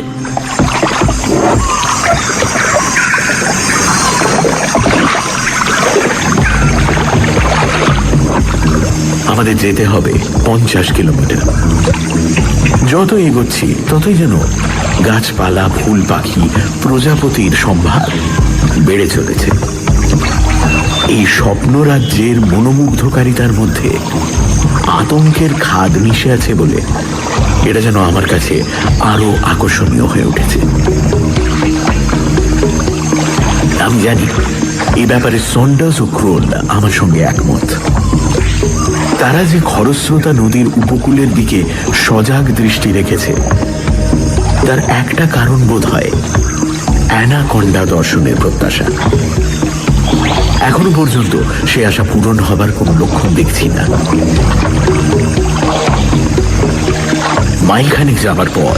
আমাদের যেতে হবে 50 কিলোমিটার। যত এগোচ্ছি ততই যেন গাছপালা, ফুল, পাখি, প্রজাপতির সম্ভার বেড়ে চলেছে। এই স্বপ্নরাজ্যের মনোমুগ্ধকারিতার মধ্যে আতঙ্কের খাদ মিশে আছে বলে এটা যেন আমার কাছে আরো আকর্ষণীয় হয়ে উঠেছে। আমি জানি এই ব্যাপারে সন্ডার্স ও ক্রোল আমার সঙ্গে একমত। তারা যে খরস্রোতা নদীর উপকূলের দিকে সজাগ দৃষ্টি রেখেছে তার একটা কারণ বোধ হয় অ্যানাকন্ডা দর্শনের প্রত্যাশা। এখনো পর্যন্ত সে আশা পূরণ হবার কোনো লক্ষণ দেখছি না। মাইলখানেক যাবার পর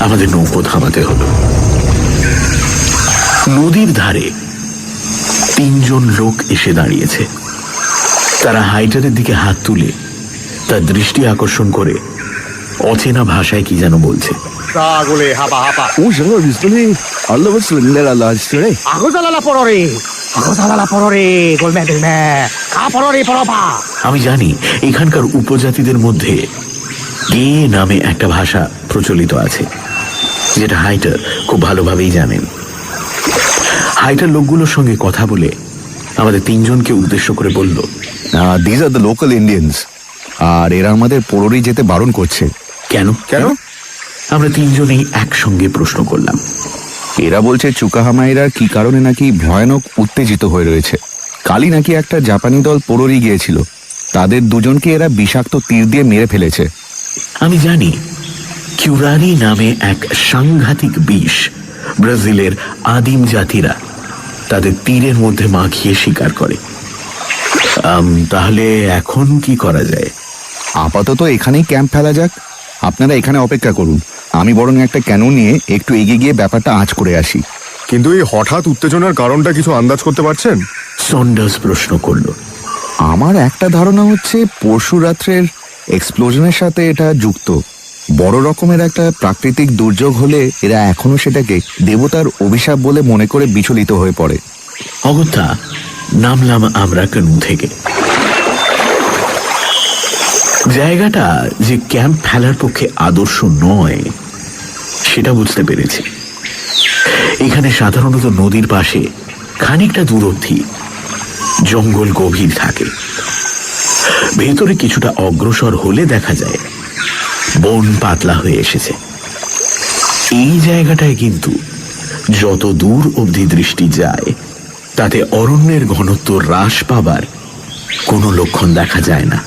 আমাদের নৌকো থামাতে হলো। নদীর ধারে 3 জন লোক এসে দাঁড়িয়েছে। তারা হাইটারের দিকে হাত তুলে তার দৃষ্টি আকর্ষণ করে অচেনা ভাষায় কি যেন বলছে। আমি জানি এখানকার উপজাতিদের মধ্যে গে নামে একটা ভাষা প্রচলিত আছে, যেটা হাইটার খুব ভালোভাবেই জানেন। হাইটার লোকগুলোর সঙ্গে কথা বলে আমাদের 3 জনকে উদ্দেশ্য করে বলল, this are the local Indians, আর এরা আমাদের পোরোরি যেতে বারণ করছে। কেন কেন? আমরা 3 জনেই একসঙ্গে প্রশ্ন করলাম। এরা বলছে চুকাহামাইরা কি কারণে নাকি ভয়ানক উত্তেজিত হয়ে রয়েছে। কালই নাকি একটা জাপানি দল পোরোরি গিয়েছিল, তাদের 2 জনকে এরা বিষাক্ত তীর দিয়ে মেরে ফেলেছে। আমি জানি কিউরারি নামে এক সাংঘাতিক বিষ ব্রাজিলের আদিম জাতিরা তাদের তীরের মধ্যে মাখিয়ে শিকার করে। তাহলে এখন কি করা যায়? আপাতত এখানেই ক্যাম্প ফেলা যাক। আপনারা এখানে অপেক্ষা করুন, আমি বরং একটা ক্যানো নিয়ে একটু এগিয়ে গিয়ে ব্যাপারটা আঁচ করে আসি। কিন্তু এই হঠাৎ উত্তেজনার কারণটা কিছু আন্দাজ করতে পারছেন? সন্ডার্স প্রশ্ন করল। আমার একটা ধারণা হচ্ছে পরশু রাত্রের এক্সপ্লোশনের সাথে এটা যুক্ত। বড় রকমের একটা প্রাকৃতিক দুর্যোগ হলে এরা এখনো সেটাকে দেবতার অভিশাপ বলে মনে করে বিচলিত হয়ে পড়ে। অগত্যা নামলাম আমরা ক্যানু থেকে। জায়গাটা যে ক্যাম্প ফেলার পক্ষে আদর্শ নয় সেটা বুঝতে পেরেছি। এখানে সাধারণত নদীর পাশে খানিকটা দূর অবধি জঙ্গল গভীর থাকে। ভেতরে কিছুটা অগ্রসর হলে দেখা যায় বন পাতলা হয়ে এসেছে। এই জায়গাটায় কিন্তু যত দূর অবধি দৃষ্টি যায় তাতে অরণ্যের ঘনত্ব হ্রাস পাবার কোনো লক্ষণ দেখা যায় না।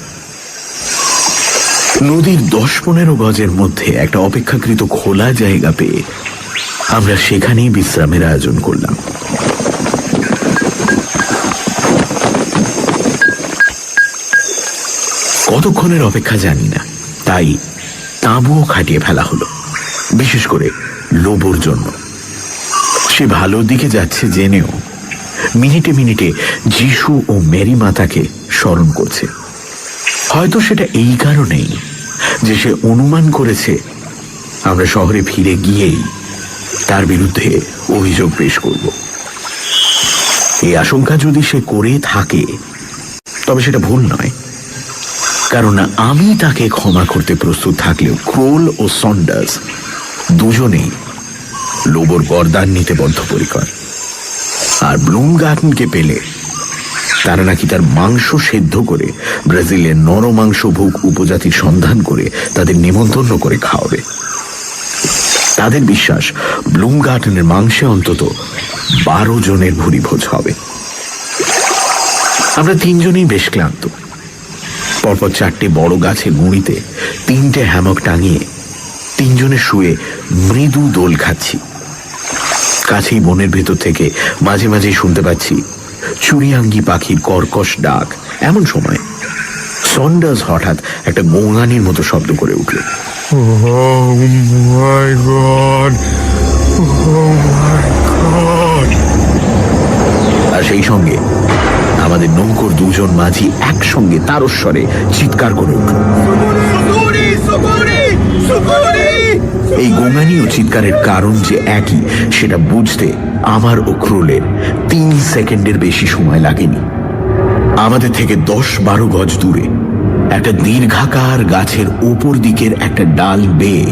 নদীর 10-15 গজের মধ্যে একটা অপেক্ষাকৃত খোলা জায়গা পেয়ে আমরা সেখানেই বিশ্রামের আয়োজন করলাম। কতক্ষণের অপেক্ষা জানি না, তাই তাঁবুও খাটিয়ে ফেলা হলো, বিশেষ করে লোবোর জন্য। সে ভালোর দিকে যাচ্ছে জেনেও মিনিটে মিনিটে যিশু ও মেরি মাতাকে স্মরণ করছে। হয়তো সেটা এই কারণেই যে সে অনুমান করেছে আমরা শহরে ফিরে গিয়েই তার বিরুদ্ধে অভিযোগ পেশ করব। এই আশঙ্কা যদি সে করে থাকে তবে সেটা ভুল নয়, কারণ আমি তাকে ক্ষমা করতে প্রস্তুত থাকলেও ক্রোল ও সন্ডার্স দুজনেই লোবোর বরদান নিতে বদ্ধপরিকর। আর ব্লুমগার্টনকে পেলে তারা নাকি তার মাংস সেদ্ধ করে ব্রাজিলের নরমাংসভোগ উপজাতির সন্ধান করে তাদের নেমন্তন্ন করে খাওয়াবে। তাদের বিশ্বাস ব্লুমগার্টনের মাংসে অন্তত 12 জনের ভুরিভোজ হবে। আমরা 3 জনেই বেশ ক্লান্ত। পরপর 4টে বড় গাছের গুঁড়িতে 3টে হ্যামক টাঙিয়ে 3 জনে শুয়ে মৃদু দোল খাচ্ছি। কাছেই বনের ভেতর থেকে মাঝে মাঝে শুনতে পাচ্ছি চুরিয়াঙ্গি পাখির কর্কশ ডাক। এমন সময় সন্ডার্স হঠাৎ একটা গোঙানির মতো শব্দ করে উঠল। আর সেই সঙ্গে আমাদের নৌকোর 2 জন মাঝি একসঙ্গে তারস্বরে চিৎকার করে উঠল। এই গোঙানি ও চিৎকারের কারণ যে একই সেটা বুঝতে আমার ও ক্রোলের 3 সেকেন্ডের বেশি সময় লাগেনি। আমাদের থেকে 10-12 গজ দূরে একটা দীর্ঘাকার গাছের ওপর দিকের একটা ডাল বেয়ে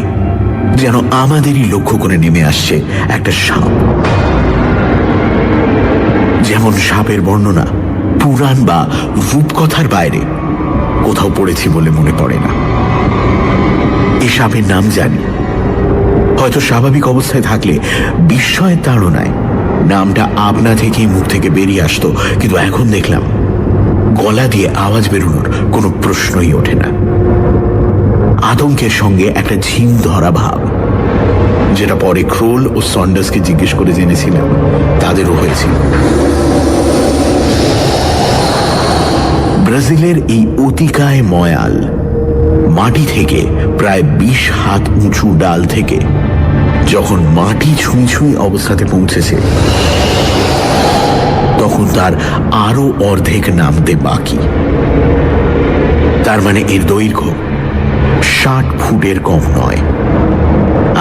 যেন আমাদেরই লক্ষ্য করে নেমে আসছে একটা সাপ। যেমন সাপের বর্ণনা পুরাণ বা রূপকথার বাইরে কোথাও পড়েছি বলে মনে পড়ে না। এই সাপের নাম জানি, হয়তো স্বাভাবিক অবস্থায় থাকলে বিস্ময়ের তাড়নায় নামটা আপনা থেকেই মুখ থেকে বেরিয়ে আসতো, কিন্তু এখন দেখলাম গলা দিয়ে আওয়াজ বেরোনোর কোনো প্রশ্নই ওঠে না। আতঙ্কের সঙ্গে একটা ঝিম ধরা ভাব, যেটা পরে ক্রোল ও সন্ডার্সকে জিজ্ঞেস করে জেনেছিলাম তাদেরও হয়েছিল। ব্রাজিলের এই অতিকায় ময়াল মাটি থেকে প্রায় 20 হাত উঁচু ডাল থেকে যখন মাটি ছুঁই ছুঁই অবস্থাতে পৌঁছেছে, তখন তার আরো অর্ধেক নামতে বাকি। তার মানে এর দৈর্ঘ্য 60 ফুটের কম নয়,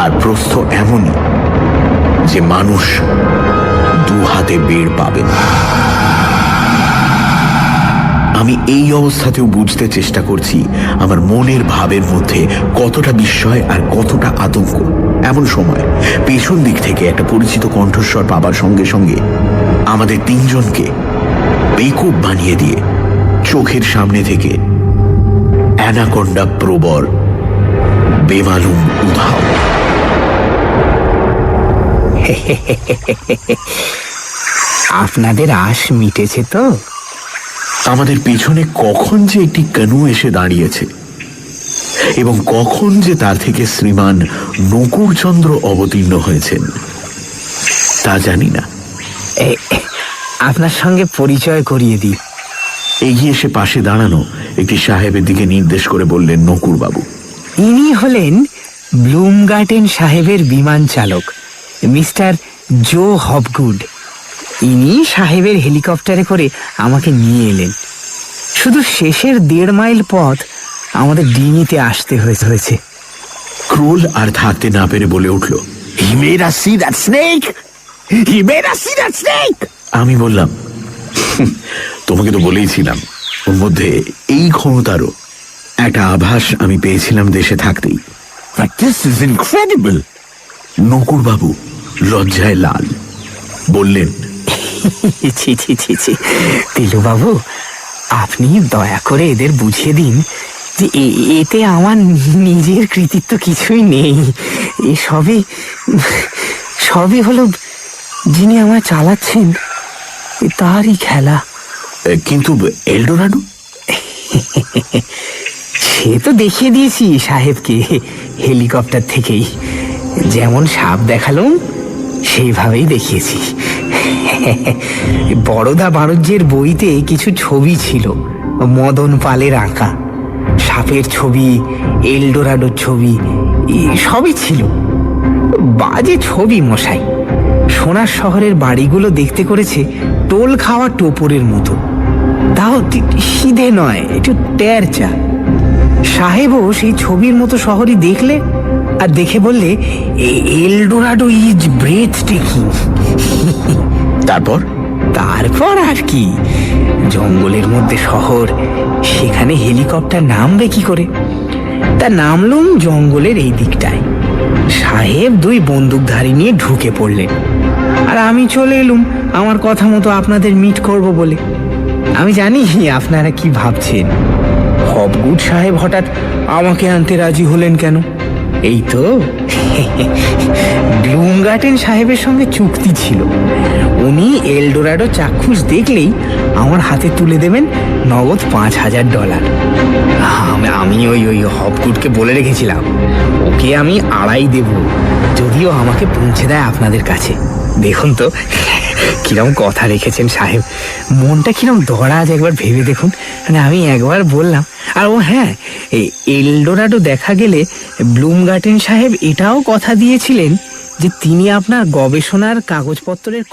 আর প্রস্থ এমনই যে মানুষ 2 হাতে বেড় পাবে না। আমি এই অবস্থাতেও বুঝতে চেষ্টা করছি আমার মনের ভাবের মধ্যে কতটা বিস্ময় আর কতটা আতঙ্ক। এমন সময় পেছন দিক থেকে একটা পরিচিত কণ্ঠস্বর পাবার সঙ্গে সঙ্গে আমাদের 3 জনকে বেকুব বানিয়ে দিয়ে চোখের সামনে থেকে অ্যানাকোন্ডা প্রবর বেমালুম উধাও। আপনাদের আশ মিটেছে তো? আমাদের পেছনে কখন যে একটি কানু এসে দাঁড়িয়েছে এবং কখন যে তার থেকে শ্রীমান নকুরচন্দ্র অবতীর্ণ হয়েছেন তা জানি না। আপনার সঙ্গে পরিচয় করিয়ে দিই। এগিয়ে এসে পাশে দাঁড়ানো একটি সাহেবের দিকে নির্দেশ করে বললেন, নকুর বাবু। ইনি হলেন ব্লুমগার্টেন সাহেবের বিমান চালক মিস্টার জো হপগুড। ইনি সাহেবের হেলিকপ্টারে করে আমাকে নিয়ে এলেন। শুধু শেষের 1.5 মাইল পথ আমাদের ডিঙিতে আসতে হয়েছে। ক্রোল আর থাকতে না পেরে বলে উঠল, He made us see that snake! He made us see that snake! আমি বললাম, তোমাকে তো বলেইছিলাম ওর মধ্যে এই ক্ষমতারও একটা আভাস আমি পেয়েছিলাম দেশে থাকতেই। But this is incredible! Nakur বাবু লজ্জায় লাল, বললেন, ছি ছি ছি ছি তিলুবাবু, আপনি দয়া করে এদের বুঝিয়ে দিন যে এতে আমার নিজের কৃতিত্ব কিছুই নেই। এ সবই হলো যিনি আমায় চালাচ্ছেন তারই খেলা। কিন্তু এলডোরাডো? সে তো দেখিয়ে দিয়েছি সাহেবকে হেলিকপ্টার থেকেই। যেমন সাপ দেখালাম সেইভাবেই দেখিয়েছি। বড়দা বাণিজ্যের বইতে কিছু ছবি ছিল মদন পালের আঁকা, সাপের ছবি, এলডোরাডোর ছবি, সবই ছিল। বাজে ছবি মশাই। সোনার শহরের বাড়িগুলো দেখতে করেছে টোল খাওয়া টোপরের মতো, তাও সিধে নয়, একটু টেরচা। সাহেবও সেই ছবির মতো শহরই দেখলে আর দেখে বললে, এলডোরাডো ইজ ব্রেথ টেকিং। তারপর আর কি, জঙ্গলের মধ্যে শহর, সেখানে হেলিকপ্টার নামবে কি করে? তা নামলুম জঙ্গলের এই দিকটায়। সাহেব দুই বন্দুকধারী নিয়ে ঢুকে পড়লেন, আর আমি চলে এলুম আমার কথা মতো আপনাদের মিট করব বলে। আমি জানি আপনারা কি ভাবছেন, হবগুড সাহেব হঠাৎ আমাকে আনতে রাজি হলেন কেন? এই তো ব্লুমগার্টেন সাহেবের সঙ্গে চুক্তি ছিল, উনি এলডোরাডো চাক্ষুষ দেখলেই আমার হাতে তুলে দেবেন নগদ $5,000। আমি ওই হবগুডকে বলে রেখেছিলাম ওকে আমি 2.5 দেব, যদিও আমাকে পৌঁছে দেয় আপনাদের কাছে। দেখুন তো কিরম কথা রেখেছেন সাহেব, মনটা কিরম দরাজ একবার ভেবে দেখুন। মানে আমি একবার বললাম, আর ও হ্যাঁ, এই এলডোরাডো দেখা গেলে ব্লুমগার্টেন সাহেব এটাও কথা দিয়েছিলেন যে তিনি আপনার গবেষণার কাগজপত্রের